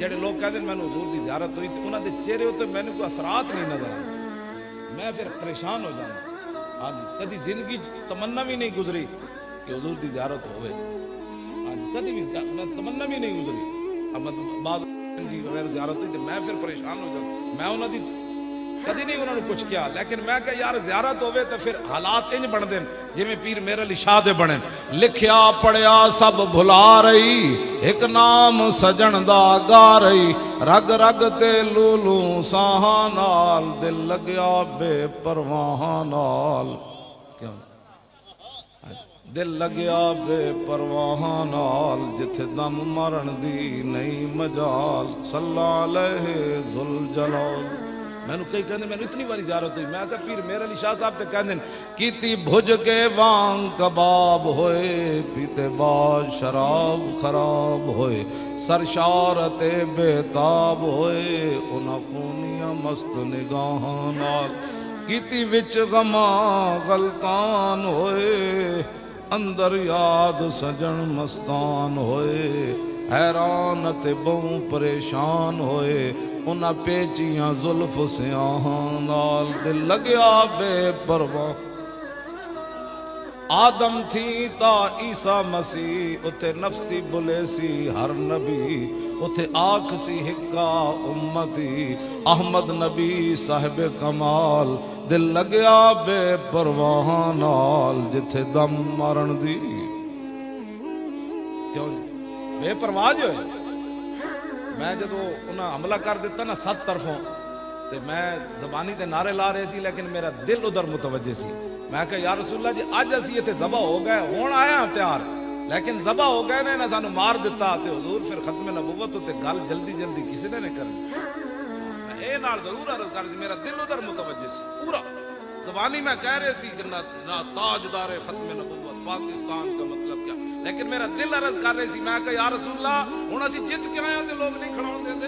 جڑے لوگ کہتے ہیں میں نو حضور دی زیارت ہوئی تھی انہاں دے چہرے ہوتے میں نے کوئی اثرات نہیں نظر آئے میں پھر پریشان ہو جانا آج کدی زندگی تمنا بھی نہیں گزری کہ حضور دی زیارت ہوئے آج کدی بھی تمنا بھی نہیں گزری بعض جی وغیر زیارت ہوئی تو میں پھر پریشان ہو جاتا میں انہوں دی کدی نہیں انہوں نے کچھ کیا لیکن میں کہ یار زیارت ہوئے تو پھر حالات انج بڑھ دیں جی میں پیر میرے علی شاہ دے بڑھیں لکھیا پڑھیا سب بھلا رہی ایک نام سجن دا گا رہی رگ رگ تے لولو ساہاں نال دل لگیا بے پرواہاں نال دل لگیا بے پرواہاں نال جتھے دم مرن دی نئی مجال صلی علیہ ذوالجلال میں نے کئی کہنے میں نے اتنی باری زیارت ہوئی میں کہا پیر میرے علی شاہ صاحب تے کہنے کیتی بھج کے وان کباب ہوئے پیتے بعد شراب خراب ہوئے سرشارت بےتاب ہوئے انہاں خونیاں مست نگاہاں نال کیتی وچ غماں غلطان ہوئے اندر یاد سجن مستان ہوئے حیران تے بہوں پریشان ہوئے انہاں پیچیاں زلف سیاہاں نال دل لگیا بے پرواہ آدم تھی تا عیسیٰ مسیح اتھے نفسی بلے سی ہر نبی اتھے آنکھ سی ہکا امتی احمد نبی صاحب کمال دل لگیا بے پرواہاں نال جتھے دم مرن دی کیوں بے پرواہ جو ہے میں جدو انہاں حملہ کر دیتا نا 7 طرفوں تے میں زبانی تے نعرے لا رہے سی لیکن میرا دل ادھر متوجہ سی میں کہا یا رسول اللہ جی آج اسی تے ذبح ہو گئے ہون آیا ہم تیار لیکن ذبح ہو گئے نے سانو مار دیتا تے حضور پھر ختم نبوت تے گل جلدی جلدی کسی نے نہیں کرنی اے نال ضرور عرض کر سی میرا دل ادھر متوجہ سی پورا زبانی میں کہہ رہے سی کہ نہ تاجدار ختم نبوت پاکستان کا مطلب کیا لیکن میرا دل عرض کر رہے سی میں کہا یا رسول اللہ ہن اسی جت کے آیا تے لوگ نہیں کھڑاون دیندے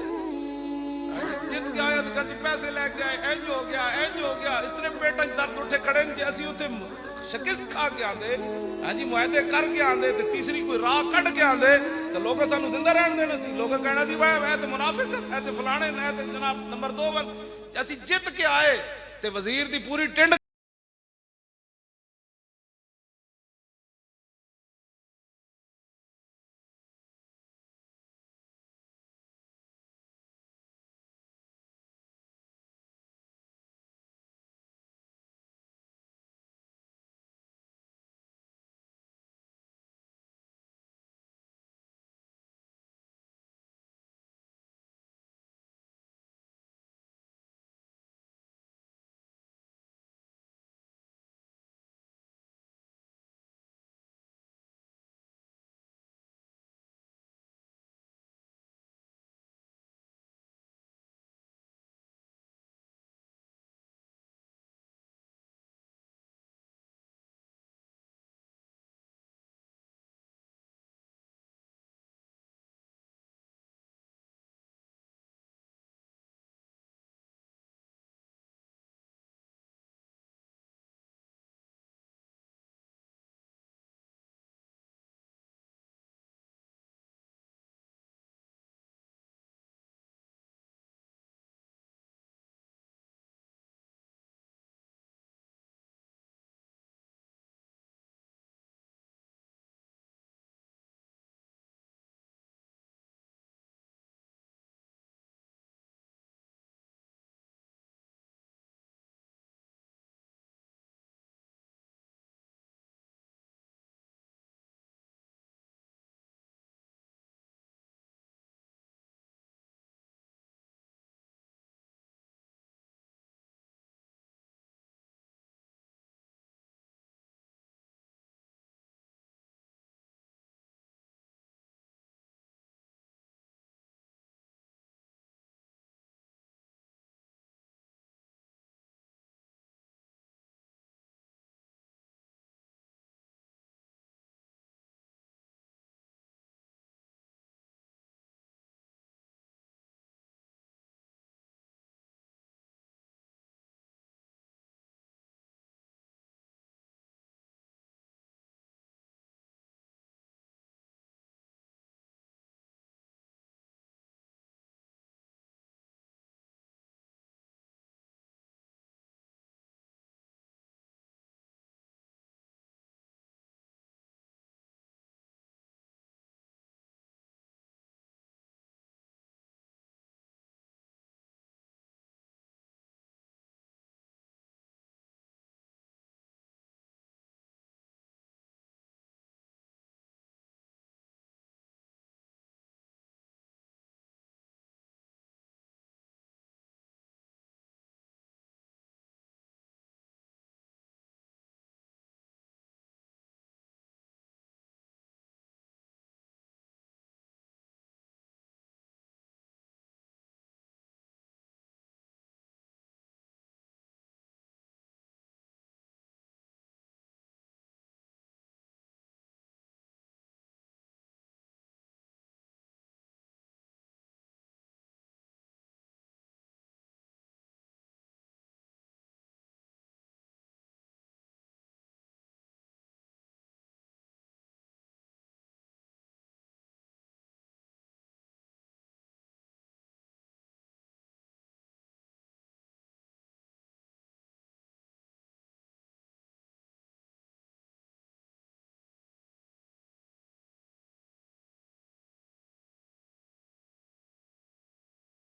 کے آیا تو کہتے پیسے لے کے آئے انج ہو گیا اتنے پیٹاں درد اٹھے کھڑے ہیں اسی اتنے شکست کھا کے آندے ہاں جی معاہدے کر کے آندے تے تیسری کوئی راہ کٹ کے آندے تو لوگ سانو زندہ رہن دینا سی لوگ کہنا سی بھائی تے منافق ہے تے فلانے ہے تے جناب نمبر 2 بن اسی جت کے آئے تے وزیر دی پوری ٹنڈ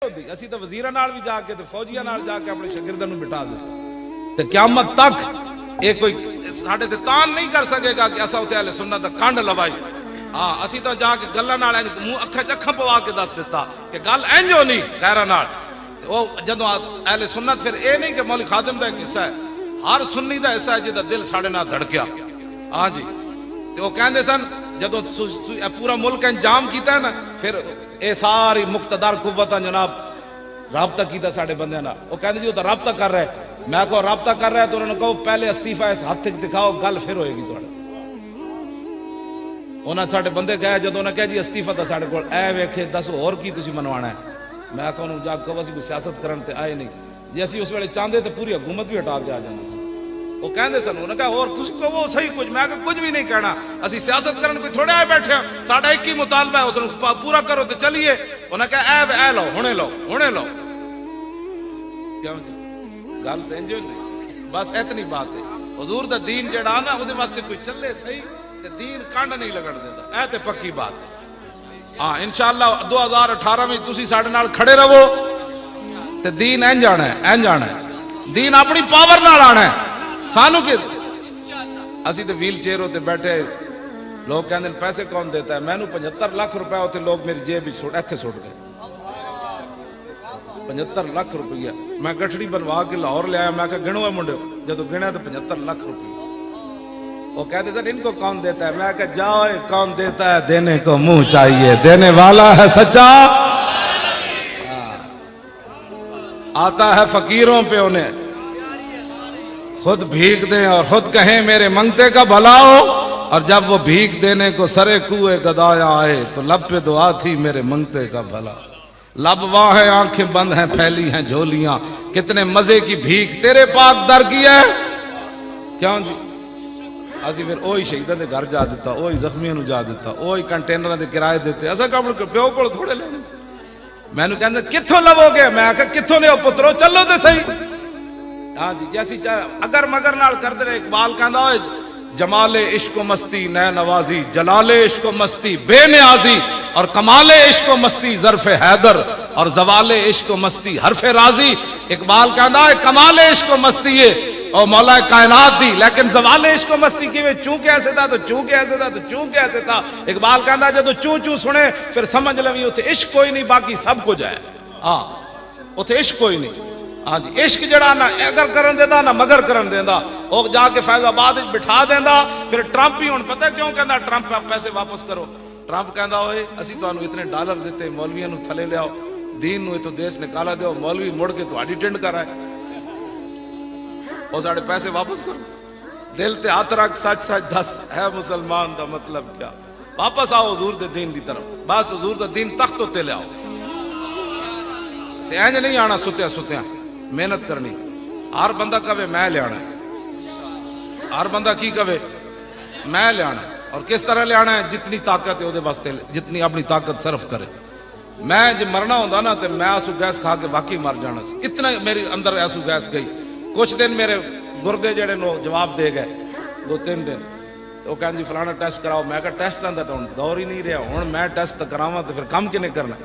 اسی تو وزیراں نال بھی جا کے تے فوجیاں نال جا کے اپنے شاگرداں نوں بٹھا دے تے قیامت تک اے کوئی ساڈے تے تان نہیں کر سکے گا کہ اساں اوتے اہل سنت دا کنڈ لوائی ہاں اسی تو جا کے گلاں نال منہ اکھاں پوا کے دس دیتا کہ گل انج ہونی غیراں نال او جدوں اہل سنت پھر اے نہیں کہ مولوی خادم دا ایک حصہ ہے ہر سنی دا حصہ ہے جدا دل ساڈے نال دھڑکیا ہاں جی تے او کہندے سن جدوں پورا ملک انجام کیتا ہے نا پھر اے ساری مقتدر قوتاں جناب رابطہ کیتا ساڈے بندیاں نال او کہندے جی او تے رابطہ کر رہا ہے میں کو رابطہ کر رہا ہے تو انہوں نے کہو پہلے استعفیٰ اس ہاتھ وچ دکھاؤ گل پھر ہوئے گی تہاڈا انہاں ساڈے بندے گئے جدوں انہاں کہا جی استعفیٰ تے ساڈے کول اے ویکھے دس ہور کی تسی منوانا ہے میں آخا انہوں جا کہو اسی کوئی سیاست کرن تے آئے نہیں، جی اسی اس ویلے چاہتے تو پوری حکومت بھی ہٹا کے آ جانا سی۔ وہ کہندے سن، انہوں نے کہا اور تسی کہو صحیح کچھ، میں کہا کچھ بھی نہیں کہنا، اسی سیاست کرن کوئی تھوڑے آئے بیٹھے ہیں، ساڈا ایک ہی مطالبہ ہے، اس نے پورا کرو تے چلیے۔ انہوں نے کہا اے لو ہنے لو ہنے لو، کیوں جی گل تو انجو نہیں، بس اتنی بات ہے۔ حضور دا دین جڑا نا وہ واسطے کوئی چلے صحیح تے دین کانڈ نہیں لگن دیندا، اے تے پکی بات ہے۔ ہاں انشاءاللہ 2018 میں تسی ساڈے نال کھڑے رہو تے دین این جانا ہے، این جانا ہے، دین اپنی پاور نال آنا ہے۔ سانو کہ اسی تے ویل چیئر ہوتے بیٹھے، لوگ کہندے پیسے کون دیتا ہے، میں نو 75 لاکھ روپے ہوتے لوگ میری جیب وچ سٹ ایتھے سٹ گئے، 75 لاکھ روپیہ میں گٹھڑی بنوا کے لاہور لے آیا، میں کہا گنو ہے منڈے، جدو گنیا تو 75 لاکھ روپیہ۔ وہ کہتے سر ان کو کون دیتا ہے، میں کہا جاؤ کون دیتا ہے، دینے کو منہ چاہیے، دینے والا ہے سچا، آتا ہے فقیروں پہ انہیں، خود بھیک دیں اور خود کہیں میرے منگتے کا بھلا ہو، اور جب وہ بھیک دینے کو سرے کوئے گدایا آئے تو لب پہ دعا تھی میرے منگتے کا بھلا۔ لب واہ ہیں آنکھیں بند ہیں پھیلی ہیں جھولیاں، کتنے مزے کی بھیک تیرے پاک در کی ہے، کیوں جی اسی پھر اوہی شہیدہ دے گھر جا دیتا، اوہی زخمیوں نو جا دیتا، اوہی کنٹینر دے کرائے دیتے، ایسا کام پیو کو تھوڑے لینے سے۔ میں نے کہنا کتھوں لو گے، میں کہا کتھوں لے پترو چلو تے صحیح۔ ہاں جی جیسی چاہے اگر مگر نال کر دے، اقبال کہندا ہوئے جمال عشق و مستی نئے نوازی، جلال عشق و مستی بے نیازی، اور کمال عشق و مستی ظرف حیدر، اور زوال عشق و مستی حرف راضی۔ اقبال کہندا ہے کمال عشق و مستی ہے اور مولا کائنات دی، لیکن زوال عشق و مستی کی میں چونکہ ایسے تھا تو چونکہ ایسے تھا تو چونکہ ایسے تھا۔ اقبال کہندا ہے جدو چوں چوں سنے پھر سمجھ لوی اتھے عشق کوئی نہیں، باقی سب کچھ ہے۔ ہاں اتھے عشق کوئی نہیں۔ ہاں جی عشق جڑا نہ اگر کرن دیندا نہ مگر کرن دیندا، وہ جا کے فیض آباد بٹھا دیندا۔ پھر ٹرمپ ہی ہن پتہ کیوں کہندا ٹرمپ پیسے واپس کرو، ٹرمپ کہندا ہوئے اسی تانوں اتنے ڈالر دیتے، مولویاں نو تھلے لیاؤ، دین نو اتوں دیس نکالا دیو، مولوی مڑ کے تہاڈی ٹنڈ کر آئے، اور ساڑے پیسے واپس کرو۔ دل تے ہاتھ رکھ سچ سچ دس ہے مسلمان دا مطلب کیا، واپس آؤ حضور دے دین دی طرف، بس حضور دا دین تخت تے لے آؤ، تے اینج نہیں آنا ستیاں ستیاں، محنت کرنی۔ ہر بندہ کہے میں لے آنا ہے، ہر بندہ کی کہے میں لے آنا ہے، اور کس طرح لے آنا ہے، جتنی طاقت ہے وہ دے واسطے جتنی اپنی طاقت صرف کرے۔ میں جب مرنا ہوندا نا تے میں آسو گیس کھا کے واقعی مر جانا سی، اتنا میرے اندر آسو گیس گئی۔ کچھ دن میرے گردے جڑے نو جواب دے گئے، 2-3 دن، وہ کہن جی فلانا ٹیسٹ کراؤ، میں کہا ٹیسٹاں دا تو دور ہی نہیں رہا، ہن میں ٹیسٹ کراواں تے پھر کم کنے کرنا۔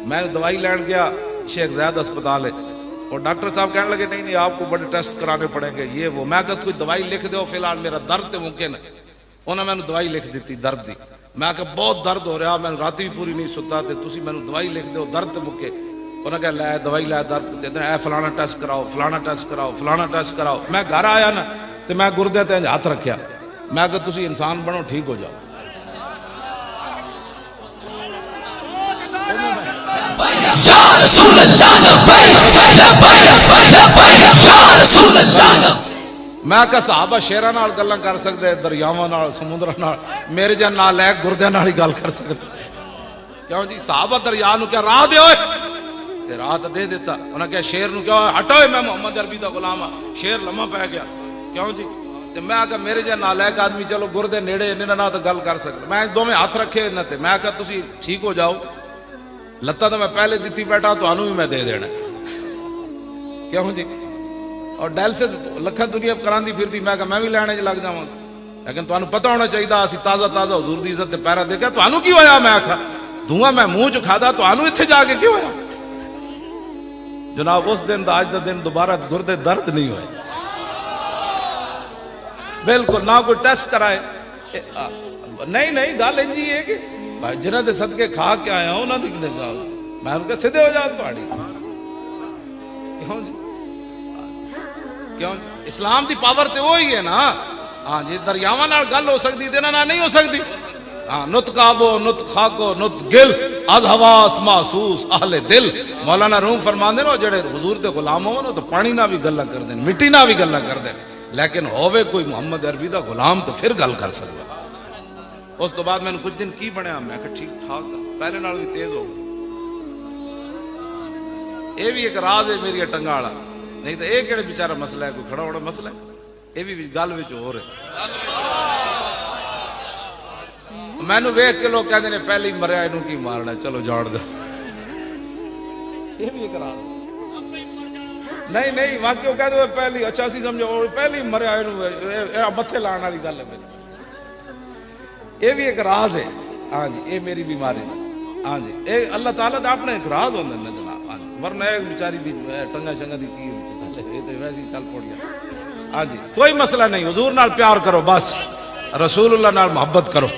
میں دوائی لین گیا شیخ زید ہسپتال ہے، اور ڈاکٹر صاحب کہنے لگے نہیں آپ کو بڑے ٹیسٹ کرانے پڑیں گے یہ وہ۔ میں کہا کوئی دوائی لکھ دو، فی الحال میرا درد ممکن ہے۔ انہوں نے میں دوائی لکھ دیتی درد دی، میں کہا بہت درد ہو رہا، میں راتی بھی پوری نہیں ستا، تے تسی میں دوائی لکھ دو درد مکے۔ انہوں نے کہا لے دوائی لے درد دے، اے فلانا ٹیسٹ کراؤ، فلانا ٹیسٹ کراؤ، فلانا ٹیسٹ کراؤ۔ میں گھر آیا نا تے میں گردے تے ہاتھ رکھیا، میں کہا تسی انسان بنو ٹھیک ہو جاؤ۔ میں کہا صحابہ شیراں نال گلاں کر سکدے، دریاواں نال، سمندراں نال، میرے جان نال لے گردے نال ہی گل کر سکدے، کیوں جی صحابہ دریا نو کیا راہ دے ہوئے، تے راہ تے دے دیتا۔ انہاں کہا شیر نو کیا ہوئے، ہٹو میں محمد عربی دا غلام ہاں، شیر لمحہ پہ گیا، کیوں جی تے میں کہا میرے جان نال ایک آدمی چلو گردے نیڑے انہاں نال تے گل کر سکدا، میں دوویں ہاتھ رکھے انہاں تے، میں کہا تسی ٹھیک ہو جاؤ، لتاں تو میں پہلے دیتی بیٹھا تانوں بھی میں دے دینا، کیوں جی۔ اور ڈائلسس لکھاں دنیا کراندی پھردی، میں کہا میں بھی لینے لگ جاواں، لیکن تانوں پتہ ہونا چاہیے اسی تازہ تازہ حضور دی عزت تے پیرا دے کے تانوں کی ہویا، میں آکھا دھواں میں منہ چ کھادا تانوں ایتھے جا کے کی ہویا۔ جناب اس دن دا اج دا دن دوبارہ گردے درد نہیں ہوئے، بالکل نہ کوئی ٹیسٹ کرائے، نہیں گل انجی ہے کہ جنہاں دے صدقے کھا کے آیا انہاں دی کہا میں ان کے سیدھے ہو جا تہاڈی، کیوں جی کیوں اسلام دی پاور تے وہی ہے نا۔ ہاں جی دریاواں نال گل ہو سکتی تے نہ نہیں ہو سکتی۔ ہاں نت کعبو نت خاکو نت گل از حواس محسوس اہل دل۔ مولانا روم فرماندے نا جڑے حضور دے غلام ہون تو پانی نہ بھی گلاں کر دین، مٹی نہ بھی گلاں کر دین، لیکن ہووے کوئی محمد عربی دا غلام تو پھر گل کر سکدا۔ اس تو بعد میں نے کچھ دن کی بنیا، میں کہ ٹھیک ٹھاک پہلے نال بھی تیز ہو گیا، یہ بھی ایک راز ہے میری ٹنگا والا، نہیں تو یہ کہڑے بیچارہ مسئلہ ہے، کوئی کھڑا ہونا مسئلہ ہے، یہ بھی گل وچ ہو رہے۔ مینو ویکھ کے لوگ کہتے ہیں پہلے ہی مریا انہوں کی مارنا، چلو جاڑ دو، یہ بھی ایک راز نہیں نہیں واقعی وہ کہتے ہیں پہلی، اچھا سی سمجھو پہلے ہی مریا انہوں متھے لان والی گل ہے میری، یہ بھی ایک راز ہے۔ ہاں جی یہ میری بیماری ہے، ہاں جی یہ اللہ تعالیٰ دا اپنا ایک راز ہوتا ہے جناب، ورنہ ایک بیچاری بھی ٹنگا شنگا دی کی یہ تو ویسے ہی چل پڑ گیا۔ ہاں جی کوئی مسئلہ نہیں، حضور نال پیار کرو، بس رسول اللہ نال محبت کرو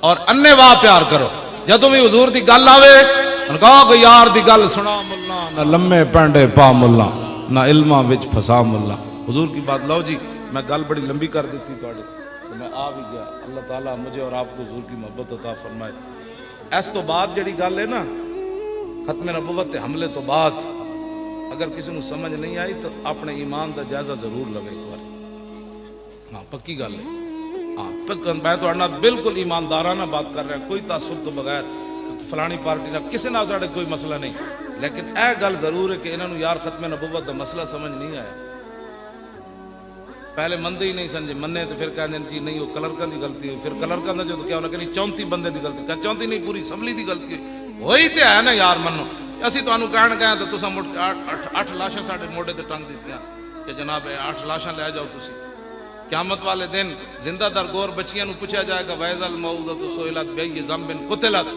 اور انے واہ پیار کرو۔ جدوں بھی حضور دی گل آوے کہو کہ یار دی گل سنا ملا، نہ لمے پینڈے پا ملا، نہ علماں وچ پھسا ملا۔ حضور کی بات لو جی، میں گل بڑی لمبی کر دیتی تھوڑی تو میں آ بھی گیا۔ اللہ تعالیٰ مجھے اور آپ کو حضور کی محبت عطا فرمائے۔ اس تو بعد جڑی گل ہے نا ختم نبوت تے حملے تو بعد، اگر کسی کو سمجھ نہیں آئی تو اپنے ایمان دا جائزہ ضرور لگے ایک بار، ہاں پکی گل ہے۔ ہاں میں تو بالکل ایماندارانہ بات کر رہا، کوئی تعصب تو بغیر فلانی پارٹی نہ کسی نہ ساڑھے کوئی مسئلہ نہیں، لیکن اے گل ضرور ہے کہ انہوں نے یار ختم نبوت دا مسئلہ سمجھ نہیں آیا۔ پہلے مندے ہی نہیں سمجھے، منے تو پھر کہتے ہیں جی نہیں وہ کلرکاں دی غلطی ہوئی، پھر کلرکاں دا جو کیا ہونا کہ 34 بندے دی غلطی، کہ 34 نہیں پوری اسمبلی دی غلطی ہوئی، وہی تے ہے نا یار منو۔ اسی تانوں کہن گئے تو تساں 8 لاشاں ساڈے موڑے تے ٹنگ دتیاں کہ جناب 8 لاشاں لے جاؤ تسی۔ قیامت والے دن زندہ در گور بچیاں نو پوچھا جائے گا وَإِذَا الْمَوْءُودَةُ سُئِلَتْ بِأَيِّ ذَنبٍ قُتِلَتْ،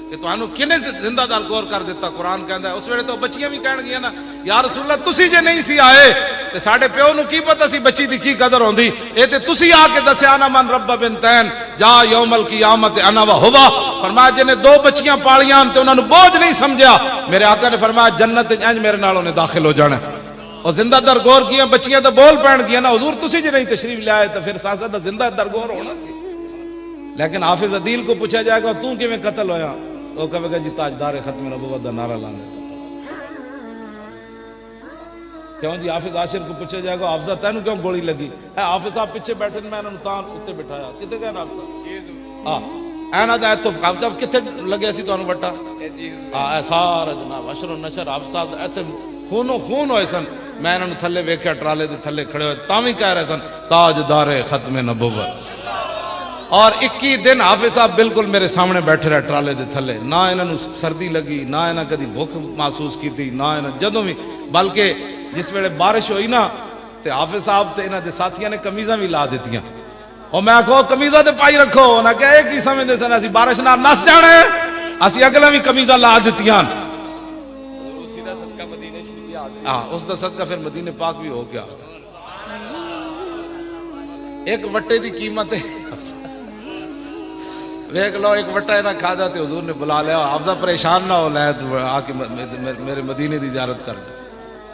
کہ تانوں کنے زندہ در گور کر دیتا۔ قرآن کہندا ہے اس ویلے تو بچیاں بھی کہن گیاں نا یا رسول اللہ تسی جے نہیں سی آئے تے ساڈے پیو نو کی پتہ سی بچی دی کی قدر ہوندی، اے تے تسی آ کے دسیا نا من رب بنتین جا یوم القیامت انا و ہوا۔ فرمایا جن نے 2 بچیاں پالیاں تے انہاں نو بوجھ نہیں سمجھیا، میرے آقا نے فرمایا جنت انج میرے نال انہیں داخل ہو جانا۔ اور زندہ در گور کیاں بچیاں تو بول پین گیا نا حضور تسی جے نہیں تشریف لے آئے تو پھر ساتھ ساتھ زندہ در گور ہونا سی۔ لیکن حافظ عدیل کو پوچھا جائے گا تو کیویں قتل ہویا، وہ کہے گا جی تاجدار ختم نبوت دا نعرہ لانے۔ کیوں جی حافظ عاشر کو پوچھا جائے گا حافظہ تینوں کیوں گولی لگی، اے حافظ صاحب پیچھے بیٹھے میں انہوں تاں اتنے بٹھایا، کتے گئے نا حافظ ہاں اینا دا ایتھو حافظ صاحب کتے لگے سی تو انہوں بٹا اے سارا جناب عشر و نشر حافظ صاحب ایتھے خونوں خون ہوئے سن۔ میں انہوں تھلے ویکھیا ٹرالے دے تھلے کھڑے ہوئے تاویں کہہ رہے سن تاجدار ختم نبوت۔ اور 21 دن حافظ صاحب بالکل میرے سامنے بیٹھے رہے ٹرالے دے تھلے، نہ انہوں سردی لگی نہ انہوں کدی بھوک محسوس کی تھی نہ انہوں جدوں بھی، بلکہ جس ویلے بارش ہوئی نا تے حافظ صاحب تے انہوں دے ساتھیاں نے کمیزاں بھی لا دیتیاں، اور میں کہو کمیزاں تے پائی رکھو، نہ کہ ایک ہی سمجھتے سن اسی بارش نہ نس جانے، اسی اگلا بھی کمیزاں لا دیتیاں۔ ہاں اس دا صدقہ پھر مدینے پاک بھی ہو گیا۔ ایک وٹے دی قیمت ہے ویک لو، ایک وٹا ہے نا کھادا تے حضور نے بلا لیا حافظہ پریشان نہ ہو لے آ کے میرے مدینے دی زیارت کر جا۔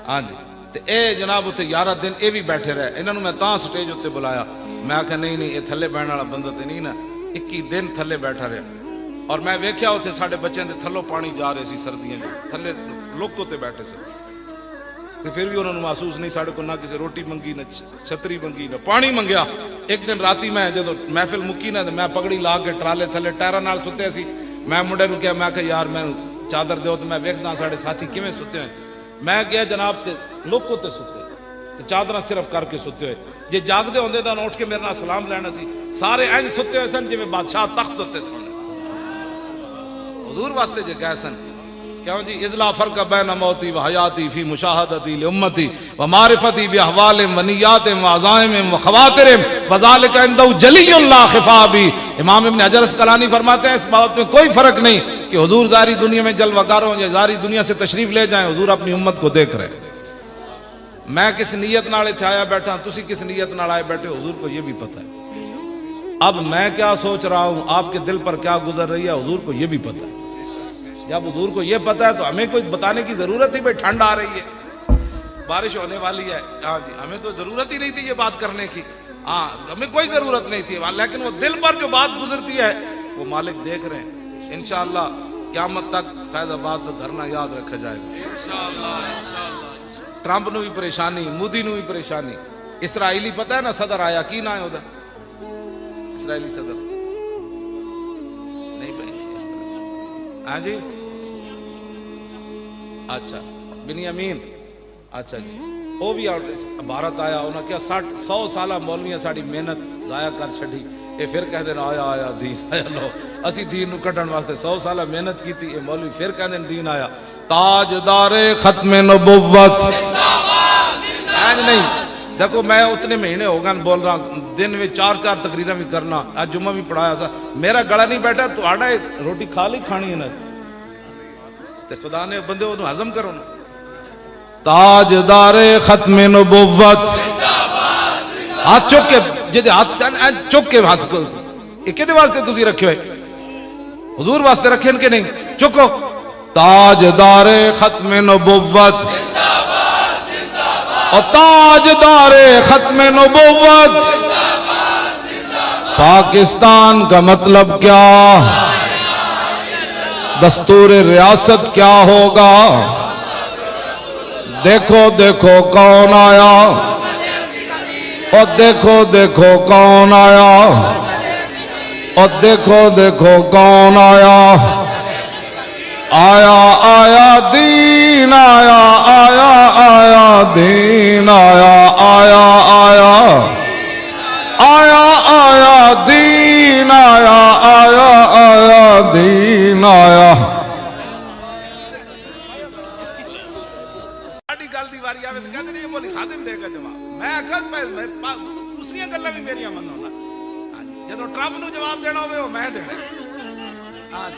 ہاں جی تے اے جناب اتنے 11 دن اے بھی بیٹھے رہے، انہوں نے میں تاں سٹیج اتنے بلایا، میں آکھا نہیں نہیں یہ تھلے بہن والا بندہ تے نہیں نا، 21 دن تھلے بیٹھا رہا۔ اور میں ویکھیا اتنے ساڈے بچوں دے تھلوں پانی جا رہے سی سردیاں تھلے لوک تے بیٹھے سے، پھر بھی انہوں نے محسوس نہیں ساڑھے کو نہ کسی روٹی منگی نہ چھتری منگی نہ پانی منگیا۔ ایک دن راتی میں جدو محفل مکی نا میں پگڑی لا کے ٹرالے تھلے ٹائرہ نال ستے سی، میں منڈے نو کیا میں کہ یار میں چادر دیو تو میں ویکھدا ساڑھے ساتھی کیویں ستے ہیں، میں گیا جناب تے لوکو تے ستے تے چادراں صرف کر کے ستے ہوئے، جے جاگ دے ہوندے تاں اٹھ کے میرے نال سلام لینا سی، سارے اینج ستے ہوئے سن جویں بادشاہ تخت ہوتے سن، حضور واسطے جے گئے سن۔ کیوں جی اذلا فرق بین موتی و حیاتی فی مشاہدتی لامتی و معرفتی باحوال و نیات و عزائم و خواتر وذالک عندہ جلی لا خفا بھی۔ امام ابن حجر اسقلانی فرماتے ہیں اس بات میں کوئی فرق نہیں کہ حضور ظاہری دنیا میں جلوہ گر ہوں یا ظاہری دنیا سے تشریف لے جائیں، حضور اپنی امت کو دیکھ رہے۔ میں کس نیت نال اتھے آیا بیٹھا، تسی کس نیت نال آئے بیٹھے، حضور کو یہ بھی پتہ ہے۔ اب میں کیا سوچ رہا ہوں، آپ کے دل پر کیا گزر رہی ہے، حضور کو یہ بھی پتہ ہے۔ جب حضور کو یہ پتہ ہے تو ہمیں کوئی بتانے کی ضرورت ہی، بھائی ٹھنڈ آ رہی ہے بارش ہونے والی ہے، ہاں جی ہمیں تو ضرورت ہی نہیں تھی یہ بات کرنے کی، ہاں ہمیں کوئی ضرورت نہیں تھی، لیکن وہ دل پر جو بات گزرتی ہے وہ مالک دیکھ رہے ہیں۔ انشاءاللہ قیامت تک فیض آباد میں دھرنا یاد رکھا جائے گا انشاءاللہ۔ ٹرمپ نو بھی پریشانی، مودی نو بھی پریشانی، اسرائیلی پتہ ہے نا صدر آیا کی نہ ہے ادھر اسرائیلی صدر نہیں بھائی، ہاں جی اچھا بنیامین اچھا جی وہ بھی بھارت آیا انہیں کیا 100 سالہ مولویاں ساری محنت ضائع کر چھڑی یہ پھر کہہ دینا آیا آیا دین آیا لو اسی دین نو کٹن واسطے 100 سالہ محنت کی تھی یہ مولوی پھر کہہ دینا دین آیا تاجدار ختم نبوت نہیں دیکھو میں اتنے مہینے ہو گئے بول رہا ہوں دن میں 4 تقریریں بھی کرنا آج جمعہ بھی پڑھایا سا میرا گلا نہیں بیٹھا تو آڑا روٹی کھا لی کھانی ہے نا تے خدا نے بندے وہ ہضم کرو نا تاجدار ختم نبوت ہاتھ چک کے جدے ہاتھ چک کے ہاتھ کو کدے واسطے تسی رکھے ہوئے حضور واسطے رکھے ان کے نہیں چکو تاجدار ختم نبوت اور تاجدار ختم نبوت پاکستان کا مطلب کیا دستور ریاست کیا ہوگا دیکھو دیکھو کون آیا اور دیکھو دیکھو کون آیا اور دیکھو دیکھو کون آیا آیا آیا دین آیا آیا آیا دین آیا آیا آیا آیا آیا دین آیا آیا آیا دین آیا گل دی واری آوے تے کہندے نے بولی خادم دے گا جواب میں اکھل میں دوسری گلاں بھی میریاں منو نا جدوں ٹرمپ نو جواب دینا ہوے او میں دینا ہاں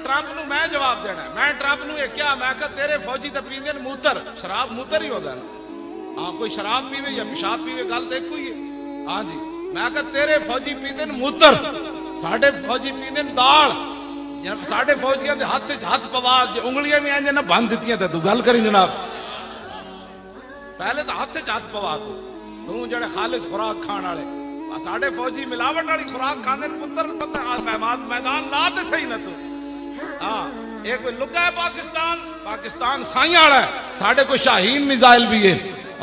ٹرمپ نو میں جواب دینا میں ٹرمپ نو یہ کیا میں کہ تیرے فوجی تے پیندے نے موتر شراب موتر ہی ہوندا ہے ہاں کوئی شراب پیوے یا پیشاب پیوے گل تے ایک ہی ہے ہاں جی میں کہ تیرے فوجی پیندے نے موتر ساڈے فوجی پیندے نے دال ساڈے فوجیاں دے ہاتھ وچ ہاتھ پوا انگلیاں بھی انج نہ بند دتیاں تے تو گل کری جناب پہلے تو ہاتھ چات پوا تو جڑے خالص خوراک کھان والے ساڈے فوجی ملاوٹ والی خوراک کھاندے پتر پتہ میدان لا تے صحیح نہ تو ہاں ایک کوئی لگا ہے پاکستان سائیں والا ہے ساڈے کوئی شاہین میزائل بھی ہے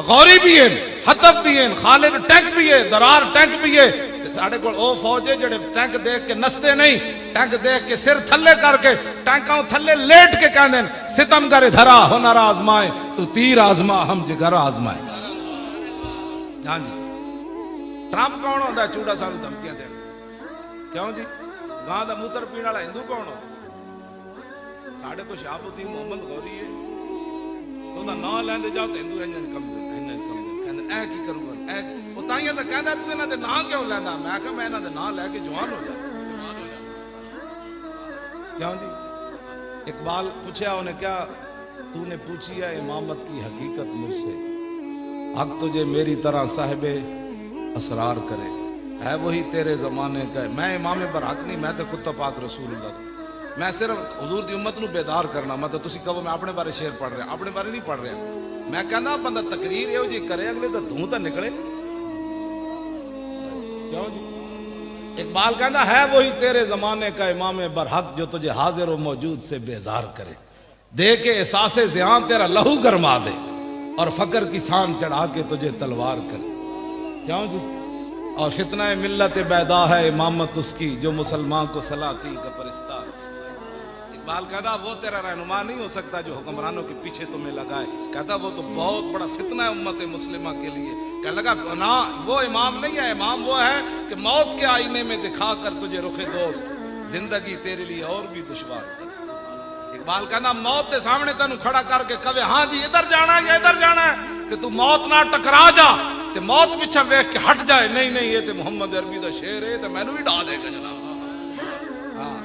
غوری بھی ہے حطب بھی ہے خالد ٹینک بھی ہے درار ٹینک بھی ہے ساڈے کول او فوج ہے جڑے ٹینک دیکھ کے نستے نہیں ٹینک دیکھ کے سر تھلے کر کے ٹینکاں تھلے لیٹ کے کہندے ستم کرے دھرا ہنر آزمائے تو تیر آزما ہم جگر آزمائے ہاں جی ٹرمپ کون ہوندا ہے چوڑا سانو دھمکیاں دین کیوں جی گاں دا موتر پین والا ہندو کون ہو ساڈے کو شہاب الدین محمد غوری ہے تو دا نام لیندے جاؤ تے ہندو انجن کم دے کہندے اے کی کروں گا اے او تائیں تے کہندا تو انہاں دے نام کیوں لیندا میں کہ میں انہاں دے نام لے کے جوان ہو جا کیوں جی اقبال پوچھا انہیں کیا تو نے پوچھی ہے امامت کی حقیقت مجھ سے حق تجھے میری طرح صاحب اسرار کرے ہے وہی تیرے زمانے کا ہے میں امام برحق نہیں میں تے کتا پاک رسول اللہ میں صرف حضور دی امت نو بیدار کرنا میں تو تسی کہو میں اپنے بارے شعر پڑھ رہا اپنے بارے نہیں پڑھ رہا میں کہنا بندہ تقریر یہ جی کرے اگلے تو دھوں تا نکلے کیوں جی اقبال کہنا ہے وہی تیرے زمانے کا امام برحق جو تجھے حاضر و موجود سے بیزار کرے دے کے احساس زیان تیرا لہو گرما دے اور فقر کی سان چڑھا کے تجھے تلوار کرے کیوں جی اور فتنہ ملت بیدا ہے امامت اس کی جو مسلمان کو سلاطین کا پرستار اقبال کہتا وہ تیرا رہنما نہیں ہو سکتا جو حکمرانوں کے پیچھے تمہیں لگائے کہتا وہ تو بہت بڑا فتنہ ہے امت مسلمہ کے لیے کہنے لگا نا وہ امام نہیں ہے امام وہ ہے کہ موت کے آئینے میں دکھا کر تجھے رخ دوست زندگی تیرے لیے اور بھی دشوار اقبال کہنا موت کے سامنے تینوں کھڑا کر کے کہے ہاں جی ادھر جانا ہے یا ادھر جانا ہے کہ تو موت نہ ٹکرا جا تے موت پیچھے ویکھ کے ہٹ جائے نہیں نہیں یہ تے محمد عربی دا شعر ہے تے مینوں بھی ڈا دے گا جناب ہاں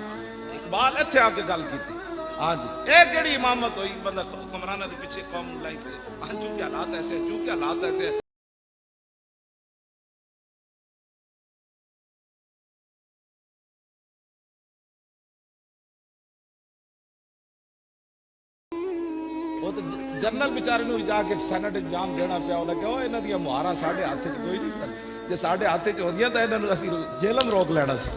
اقبال ایتھے آ کے گل کیتی ہاں جی اے کیڑی امامت ہوئی بندہ حکمراناں دے پیچھے قوم لائی پھرے ہاں چونکہ حالات ایسے جنرل بیچارے نو جا کے سینٹ انجام دینا پیا انہاں کہ انہاں دی مہاراں ساڈے ہاتھ وچ کوئی نہیں سن جے ساڈے ہاتھ وچ ہوندیاں تے انہاں نو اسی جیلم روک لینا سی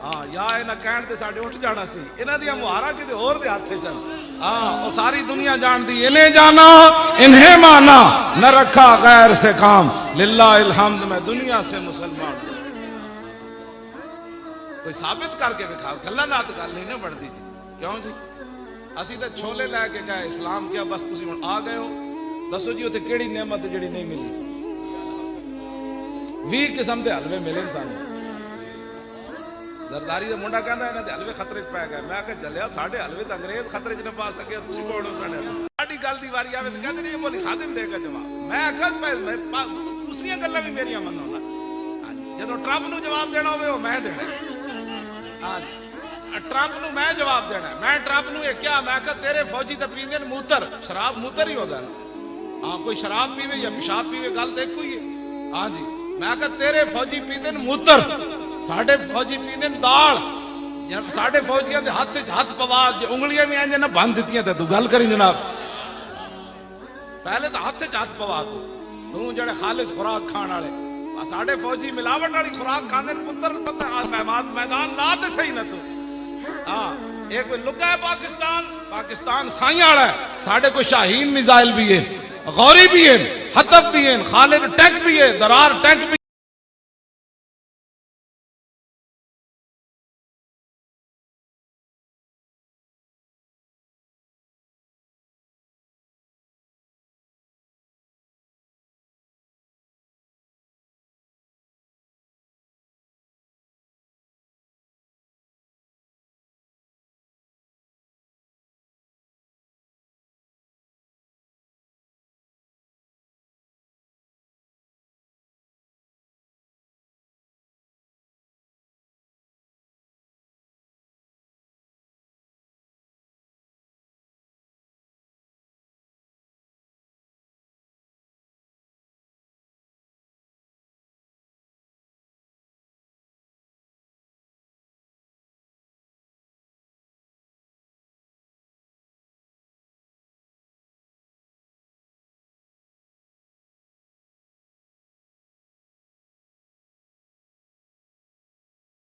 ہاں یا انہاں کہن تے ساڈے اٹھ جانا سی انہاں دی مہاراں کتے ہور دے ہاتھ وچ ہاں او ساری دنیا جاندی انہیں جانا انہیں مانا نہ رکھا غیر سے کام للہ الحمد میں دنیا سے مسلمان کوئی ثابت کر کے دکھا گلاں نات گل نہیں نہ بڑھدی جی کیوں جی اسی تے چھولے لے کے گئے اسلام کیا بس تسی ہن آ گئے ہو دسو جی اتنے کیڑی نعمت جڑی نہیں ملی 20 قسم دے حلوے ملے سانو زرداری دا منڈا کہندا انہاں دے حلوے خطرے وچ پے گئے میں کہ چلیا ساڈے حلوے تے انگریز خطرے وچ نہ پا سکے تسی کوڑ ہو ساڈے ساڈی گل دی واری آوے تے کہندے نہیں بولی خادم دے گا جواب میں کہ میں دوسری گلاں بھی میریاں منو نا جدوں ٹرمپ نو جواب دینا ہوے او میں دینا ہاں ٹرمپ نو میں جواب دینا میں ٹرمپ نو یہ کیا میں کہ تیرے فوجی تے پیندے موتر شراب موتر ہی ہوتا ہے ہاں کوئی شراب پیوے یا پیشاب پیوے گل تے ایک ہی ہے ہاں جی میں کہ تیرے فوجی پیندے موتر ساڈے فوجی پیندے دال ساڈے فوجیاں دے ہاتھ وچ ہاتھ پوا انگلیاں بھی انج نہ بند دتیاں تے تو گل کری جناب پہلے تو ہاتھ وچ ہاتھ پوا تو جڑے خالص خوراک کھان والے ساڈے فوجی ملاوٹ والی خوراک کھاندے پتر پتہ میدان لا تے صحیح نہ تو ہاں ایک کوئی لگا ہے پاکستان سائیں والا ہے ساڈے کوئی شاہین میزائل بھی ہے غوری بھی ہے حطب بھی ہے خالد ٹینک بھی ہے درار ٹینک بھی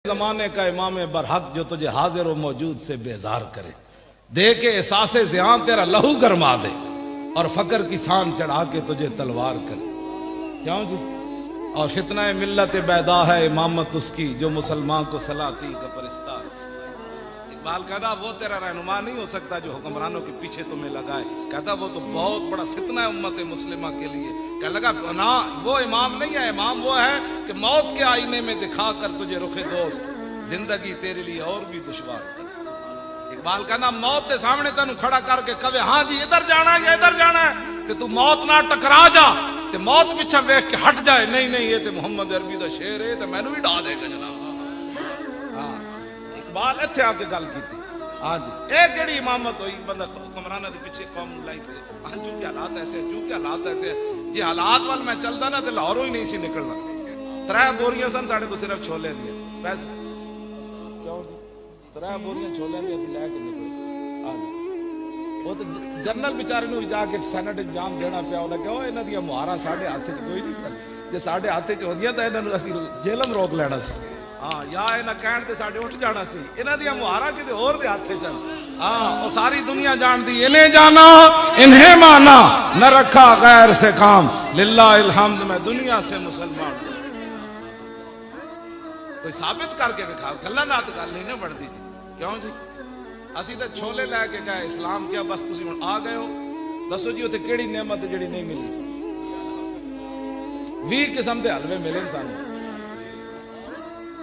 زمانے کا امام برحق جو تجھے حاضر و موجود سے بیزار کرے دے کے احساس زیاں تیرا لہو گرما دے اور فقر کی سان چڑھا کے تجھے تلوار کرے کیوں جی اور فتنہ ملت بیدا ہے امامت اس کی جو مسلمان کو سلاتی کا پرستار اقبال کہتا وہ تیرا رہنما نہیں ہو سکتا جو حکمرانوں کے پیچھے تمہیں لگائے کہتا وہ تو بہت بڑا فتنہ ہے امت مسلمہ کے لیے کہنے لگا نا وہ امام نہیں ہے امام وہ ہے کہ موت کے آئینے میں دکھا کر تجھے رخ دوست زندگی تیرے لیے اور بھی دشوار اقبال کہنا موت کے سامنے تینوں کھڑا کر کے کہے ہاں جی ادھر جانا ہے یا ادھر جانا ہے کہ تو موت نہ ٹکرا جا تے موت پیچھے ویکھ کے ہٹ جائے نہیں نہیں یہ تے محمد عربی دا شعر ہے تے مینوں بھی ڈا دے گا جناب ہاں اقبال ایتھے آ کے گل کیتی ہاں جی اے کیڑی امامت ہوئی بندہ حکمرانہ دے پیچھے قوم لائی پھرے ہاں چونکہ حالات ایسے چونکہ حالات ایسے جی حالات وال میں چلدا نا تے لاہوروں ہی نہیں سی نکلنا 3 بوریاں سن ساڈے کو صرف چھولے دیا بس کیوں جی 3 بوریاں چھولے دیا سی لے کے نکلے ہاں جی وہ تو جنرل بیچارے نو جا کے سینٹ جام دینا پیا انہاں کہ او انہاں دی مہاراں ساڈے ہاتھ وچ کوئی نہیں سن جے ساڈے ہاتھ وچ ہوندیاں تے انہاں نو اسی جیلم روک لینا سی ہاں یا انہاں کہن تے ساڈے اٹھ جانا سی انہاں دی مہاراں کتے ہور دے ہاتھ وچ ہاں وہ ساری دنیا جان دی انہیں جانا انہیں مانا نہ رکھا غیر سے کام للہ الحمد میں دنیا سے مسلمان کوئی ثابت کر کے دکھا گلا نات گل نہیں نہ بڑھتی جی کیوں جی اسی تے چھولے لے کے گئے اسلام کیا بس تسی ہن آ گئے ہو دسو جی اتنے کیڑی نعمت جڑی نہیں ملی 20 قسم دے حلوے ملے سانو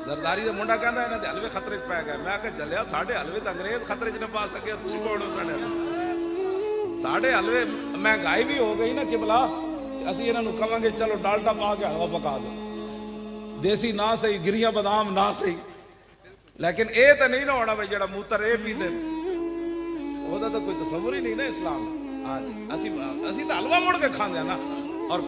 زرداری دا منڈا کہندا انہاں دے حلوے خطرے وچ پے گئے میں کہ چلیا ساڈے حلوے تے انگریز خطرے وچ نہ پا سکے تسی کوڑ ہو ساڈے حلوے مہنگائی بھی ہو گئی نا قبلہ اسی انہاں نو کہاں گے چلو ڈالڈا پا کے حلوہ پکا دو دیسی نہ صحیح گریاں بادام نہ صحیح لیکن اے تے نہیں نہ ہونا بھائی جڑا موتر اے پیندے او دا کوئی تصور ہی نہیں نا اسلام اسی تے حلوہ مڑ کے کھاندے نا اور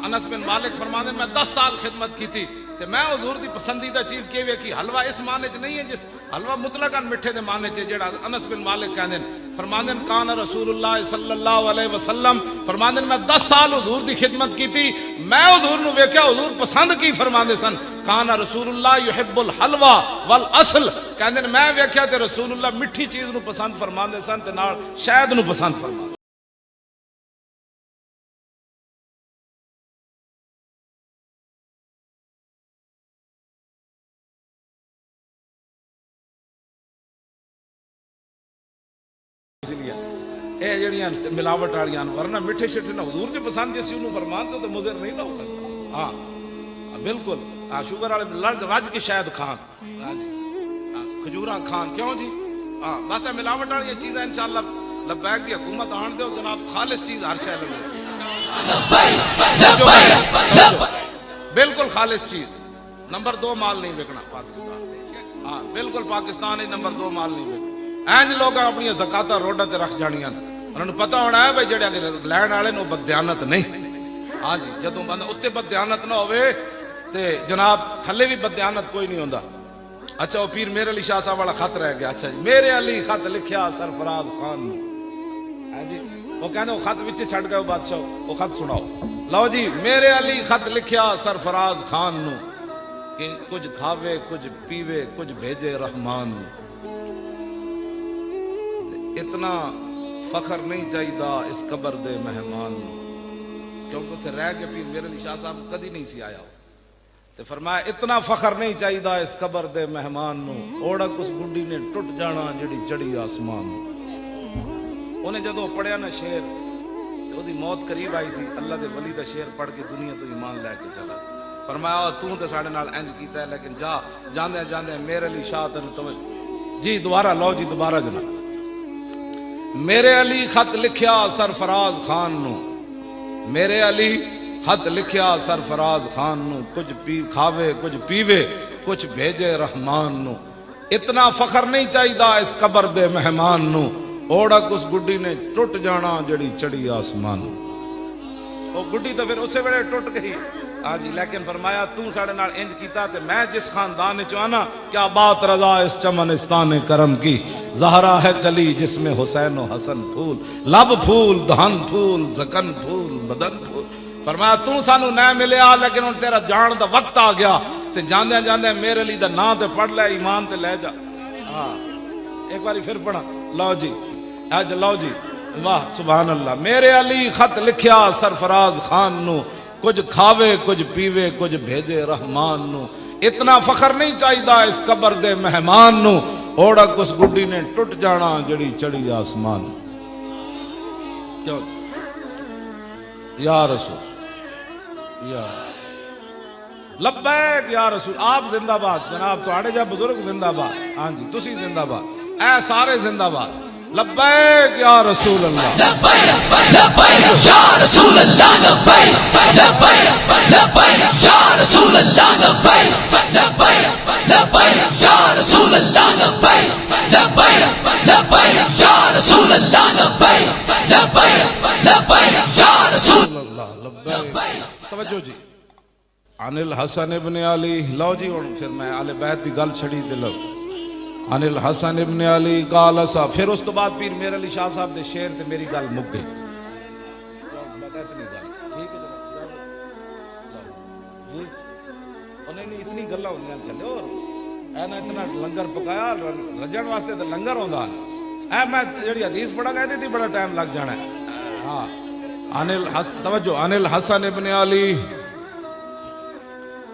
انس بن مالک فرماندے میں 10 سال خدمت کی تھی تے میں حضور دی پسندیدہ چیز کی وے کہ حلوہ اس معنی چ نہیں ہے جس حلوہ مطلقاً مٹھے دے معنی چ جڑا انس بن مالک کہندے فرماندے کان رسول اللہ صلی اللہ علیہ وسلم فرماندے میں 10 سال حضور دی خدمت کی تھی میں حضور نو ویکھیا حضور پسند کی فرماندے سن کان رسول اللہ یحب الحلوہ والاصل کہندے میں ویکھیا تے رسول اللہ مٹھی چیز نو پسند فرماندے سن تے نال شہد نو پسند فرماندے اس لیے اے جڑیاں ملاوٹ والیاں ورنہ میٹھے شٹھے نہ حضور کے پسند جیسی انہوں فرمان تو مضر نہیں نہ ہو سکتا. ہاں بالکل. ہاں شوگر والے رج کے شاید کھان کھجوراں کھان کیوں جی. ہاں بس ملاوٹ والی چیزیں انشاءاللہ لبیک دی حکومت آن دیو جناب خالص چیز ہر شے لگے بالکل خالص چیز. نمبر 2 مال نہیں بکنا پاکستان. ہاں بالکل پاکستان ہی نمبر 2 مال نہیں بکنا. اینج لوگ اپنی زکاتاں روڈاں تے رکھ جانیاں انہوں نے پتہ ہونا ہے بھائی جڑے لین والے نو بددیانت نہیں. ہاں جی جدوں بندہ اتنے بددیانت نہ ہوئے تے جناب تھلے بھی بددیانت کوئی نہیں ہوندا. اچھا وہ پیر میرے علی شاہ صاحب والا خط رہ گیا. اچھا جی میرے علی خط لکھیا سرفراز خان نے. ہاں جی وہ کہنے وہ خط وچ چھڈ گئے بادشاہ وہ خط سناؤ. لو جی میرے علی خط لکھیا سرفراز خان نو کہ کچھ کھاوے کچھ پیوے کچھ بھیجے رحمان نو. اتنا فخر نہیں چاہیدا اس قبر دے مہمان نو. کیونکہ اتنے رہ کے پیر میرے علی شاہ صاحب کدی نہیں سی آیا. تو فرمایا اتنا فخر نہیں چاہیدا اس قبر دے مہمان نو. اوڑک اس گڈی نے ٹوٹ جانا جڑی چڑھی آسمان نو. انہیں جدو پڑھیا نا شعر تو دی موت قریب آئی سی. اللہ دے ولی دا شعر پڑھ کے دنیا تو ایمان لے کے چلا. فرمایا تو تے ساڑھے نال انج کیتا ہے لیکن جا جاندے جاندے میرے علی شاہ تن توجہ جی دوبارہ لو جی دوبارہ جناب. میرے علی خط لکھیا سرفراز خان نو. میرے علی خط لکھیا سرفراز خان نو کچھ کھاوے کچھ پیوے کچھ بھیجے رحمان نو. اتنا فخر نہیں چاہیدا اس قبر دے مہمان نو. اوڑک اس گڈی نے ٹوٹ جانا جڑی چڑھی آسمان نو. وہ گڈی تو پھر اسے ویلے ٹوٹ گئی. ہاں جی لیکن فرمایا تو ساڑھے نال انج کیتا تے میں جس خاندان چ آنا کیا بات رضا اس چمنستان کرم کی. زہرا ہے کلی جس میں حسین و حسن پھول لب پھول دہن پھول زکن پھول بدن پھول. فرمایا تو سانو نہ ملیا لیکن ان تیرا جان دا وقت آ گیا تے جاندے جاندے میرے علی دا نام تے پڑھ لے ایمان تے لے جا. ہاں ایک باری پھر پڑھا. لو جی اج لو جی واہ سبحان اللہ. میرے علی خط لکھیا سرفراز خان نو کچھ کھاوے کچھ پیوے کچھ بھیجے رحمان نو. اتنا فخر نہیں چاہیدا اس قبر دے مہمان نو. اوڑک اس گڈی نے ٹوٹ جانا جڑی چڑھی آسمان. کیوں یا رسول یا لبیک یا رسول. آپ زندہ باد جناب تواڈے جا بزرگ زندہ باد. ہاں جی تسی زندہ باد اے سارے زندہ باد. لبیک یا رسول اللہ لبیک لبیک یا رسول اللہ لبیک لبیک لبیک یا رسول اللہ لبیک لبیک لبیک یا رسول اللہ لبیک لبیک لبیک یا رسول اللہ لبیک لبیک لبیک یا رسول اللہ لبیک. توجہ جی عن الحسن ابن علی. لو جی ہن پھر میں اہل بیت دی گل چھڑی دل. عن الحسن ابن علی قال صاحب پھر اس تو بعد پیر میرے علی شاہ صاحب دے شعر تے میری گل مک گئی. جی انہیں اتنی گلاں ہوندیاں چلے اور اے نا اتنا لنگر پکایا رجن واسطے تے لنگر ہوندا اے میں جڑی حدیث پڑھا گئے تھی بڑا ٹائم لگ جانا ہے. ہاں عن الحسن توجہ عن الحسن ابن علی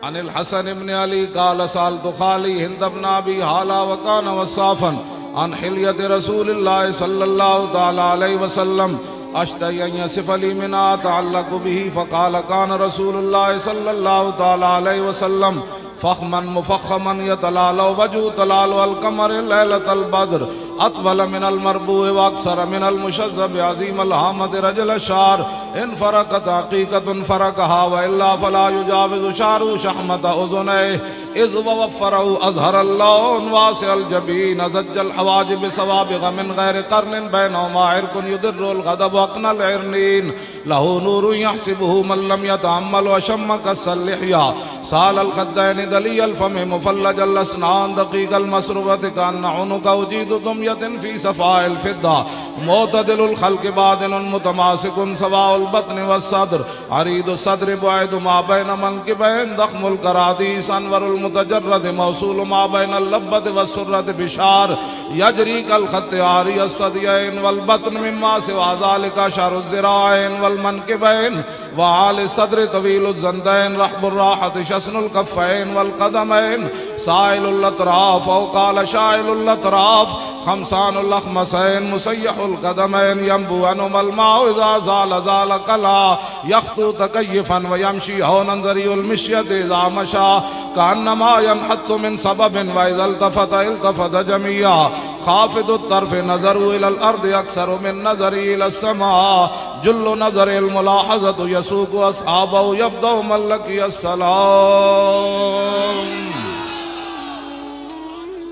عن الحسن ابن علی قال سالت خالی ہند ابن ابی حالا وکان وصافا عن حلیت رسول اللہ صلی اللہ تعالی علیہ وسلم اشتہی ان یصف لی منا تعلق به فقال کان رسول اللہ صلی اللہ تعالی علیہ وسلم فخما مفخما یتلالو وجو تلالو القمر لیلت البدر اطول من المربوع واکثر من المشذب عظیم الحامد رجل الشعر ان فرقت حقیقت فرقها والا فلا يجاوز شعر شحمت اذنيه اذ ووفره ازهر اللون واسع الجبين زج الحواجب سوابغ من غير قرن بينهما عرق يدر الغضب واقنى العرنين له نور يحسبه من لم يتعمل وشم كالسلحيا سال الخدين دلي الفم مفلج الاسنان دقيق المسروبة كان عنق وجيد دمية في صفاء الفضة معتدل الخلق بادل متماسك سواء البطن والصدر عريض الصدر بعيد ما بين منكبين ضخم الكراديس انور المتجرد موصول ما بين اللبة والسرة بشار يجري كالخط عاري الصديين والبطن مما سوى ذلك شعر الذراعين والمنكبين وعالي الصدر طويل الزندين رحب الراحة شسن الكفين والقدمين سائل الاطراف او قال شائل الاطراف خمسان الاخمسین مسیح القدمین ینبو عنہم الماء اذا زال زال قلا یخطو تکیفا ویمشی ہونا ذری المشیت اذا مشا کانما ینحط من سبب واذا التفت التفت جميعا خافض الطرف نظروا الى الارض اکثر من نظری الى السماء جل نظر الملاحظة يسوق اصحابه يبدأ من لقي السلام.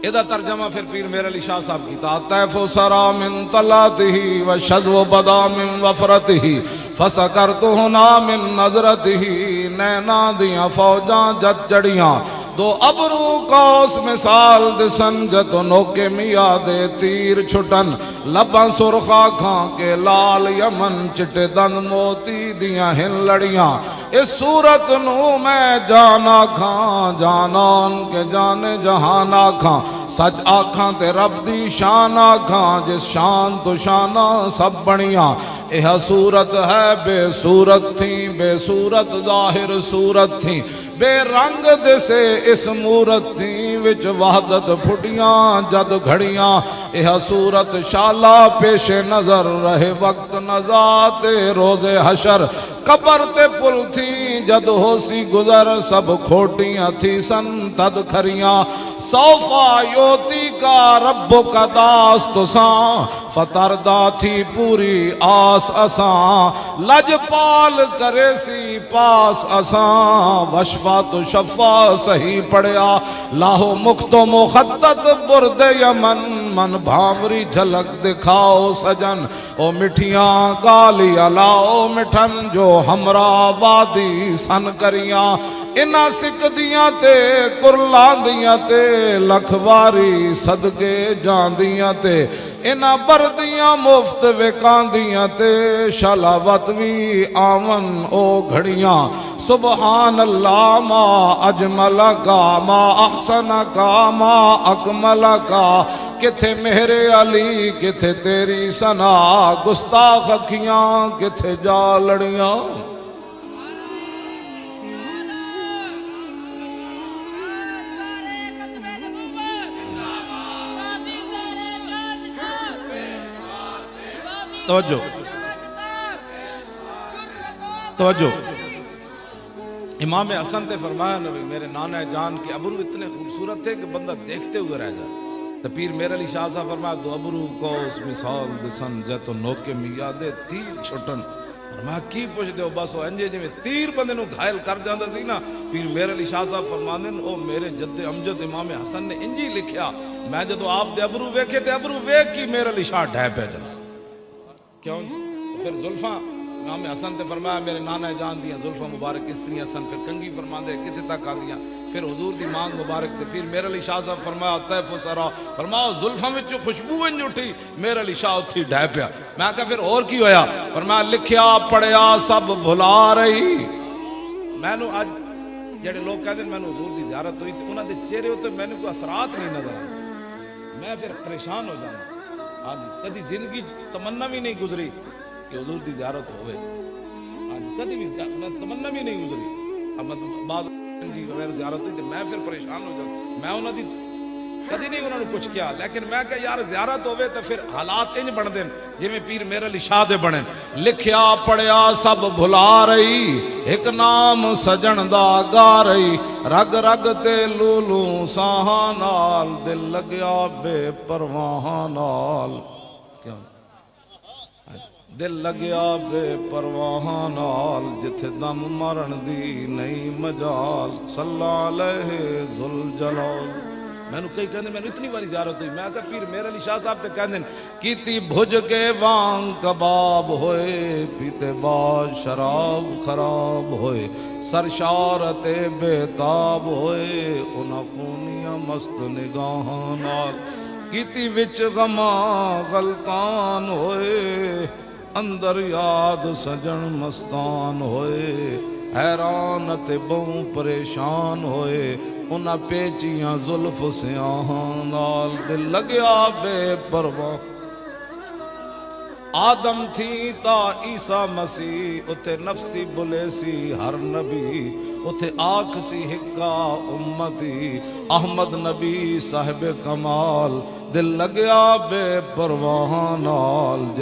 ادھا ترجمہ پھر پیر میر علی شاہ صاحب کی تا طیف سرا من طلاته وشذو بدا من وفرته فسکرت ہنا من نظرته نینا دیاں فوجاں جد چڑیاں دو ابرو کوس مثال دسن جتو نوکے میاد تیر چھٹن لباں سرخا کھاں کے لال یمن چٹے دن موتی دیاں ہن لڑیاں اس صورت نو میں جانا کھاں جانان کے جانے جہانا کھاں سچ آکھاں تے رب دی شان آکھاں جس شان تو شانہ سب بڑیاں یہ صورت ہے بے صورت تھی بے صورت ظاہر صورت تھی بے رنگ دسے اس مورت تھی وچ وحدت پھٹیاں جد گھڑیاں یہ صورت شالا پیش نظر رہے وقت نزات روز حشر قبر تے پل تھی جد ہو سی گزر سب کھوٹیاں تھی سن تد کھریاں سوفا یوتی کا رب کا داست ساں فتردہ تھی پوری آس اساں لج پال کرے سی پاس اساں وشفا تو شفا صحیح پڑیا لاہو مختو مخطط برد یمن من بھامری جھلک دکھاؤ سجن او مٹھیاں گالی لاؤ مٹھن جو ہمراہ وادی سن کریاں انہا سکھ دیاں تے کرلاں دیاں تے لکھواری صدقے جان دیاں تے انہا بردیاں مفت وکان دیاں تے شلاوت وی آمن او گھڑیاں سبحان اللہ ما اجمل کا ما احسن کا ما اکمل کا کتھے مہر علی کتھے تیری سنا گستاخ اکھیاں کتھے جا لڑیاں. توجہ توجہ امام حسن نے فرمایا نبی میرے نانا جان کے ابرو اتنے خوبصورت تھے کہ بندہ دیکھتے ہوئے رہ جائے. تو پیر میر علی شاہ صاحب فرمایا دو ابرو کو اس مثال دسن جتو نوکے میادے تیر چھٹن. فرمایا کی پوچھ دے ہو بس وہ انجے جی میں تیر بندے نو گھائل کر جاندہ سی نا. پیر میر علی شاہ صاحب فرمانے او میرے جد امجد امام حسن نے انجی لکھیا میں جدو آپ دے ابرو ویکھے تے ابرو ویکھ کی میر علی شاہ ڈھائے پہ جنا. کیوں پھر زلفاں امام حسن تے فرمایا میرے نانا جان دیاں زلفاں مبارک اس طرح حسن پھر کنگی فرما دے کتے تک آ دیاں پھر حضور دی مانگ مبارک تے پھر میرے علی شاہ صاحب فرمایا طیف و سرا فرمایا زلفاں میں جو خوشبو انج اٹھی میرے علی شاہ اتھی ڈھائے پیا. میں کہا پھر اور کی ہویا فرمایا لکھیا پڑھیا سب بھلا رہی. میں نو آج جڑے لوگ کہتے ہیں میں نو حضور دی زیارت ہوئی تھی انہاں دے چہرے ہوتے میں نے کوئی اثرات نہیں نظر آئے. میں پھر پریشان ہو جانا آج کدی زندگی تمنا بھی نہیں گزری کہ حضور دی زیارت ہوئے. آج کدی بھی تمنا بھی نہیں گزری اب بعض جی وغیرہ زیارت ہوئی تو میں پھر پریشان ہو جاتا. میں انہوں دی کدی نہیں انہوں نے کچھ کیا لیکن میں کہ یار زیارت ہوئے تو پھر حالات انج بن دیں جی میں پیر میرے علی شاہ دے بڑھیں. لکھیا پڑھیا سب بھلا رہی ایک نام سجن دا گا رہی رگ رگ تے لولو ساہاں نال دل لگیا بے پرواہاں نال. کیا دل لگیا بے پرواہاں نال جتھے دم مرن دی نہیں مجال صلی علیہ ذوالجلال. میں نے کئی کہنے میں نے اتنی باری زیارت ہوئی میں کہا پیر میرے علی شاہ صاحب تے کہنے کیتی بھج کے وان کباب ہوئے پیتے بعد شراب خراب ہوئے سرشارت بیتاب ہوئے انہاں خونیاں مست نگاہاں نال کیتی وچ غماں غلطان ہوئے اندر یاد سجن مستان ہوئے حیران تے بہوں پریشان ہوئے انہاں پیچیاں زلف سیاہاں نال دل لگیا بے پرواہ. آدم تھی تا عیسیٰ مسیح اتے نفسی بلے سی ہر نبی اتھے آنکھ سی ہکا امتی احمد نبی صاحب کمال دل لگیا بے پرواہ نال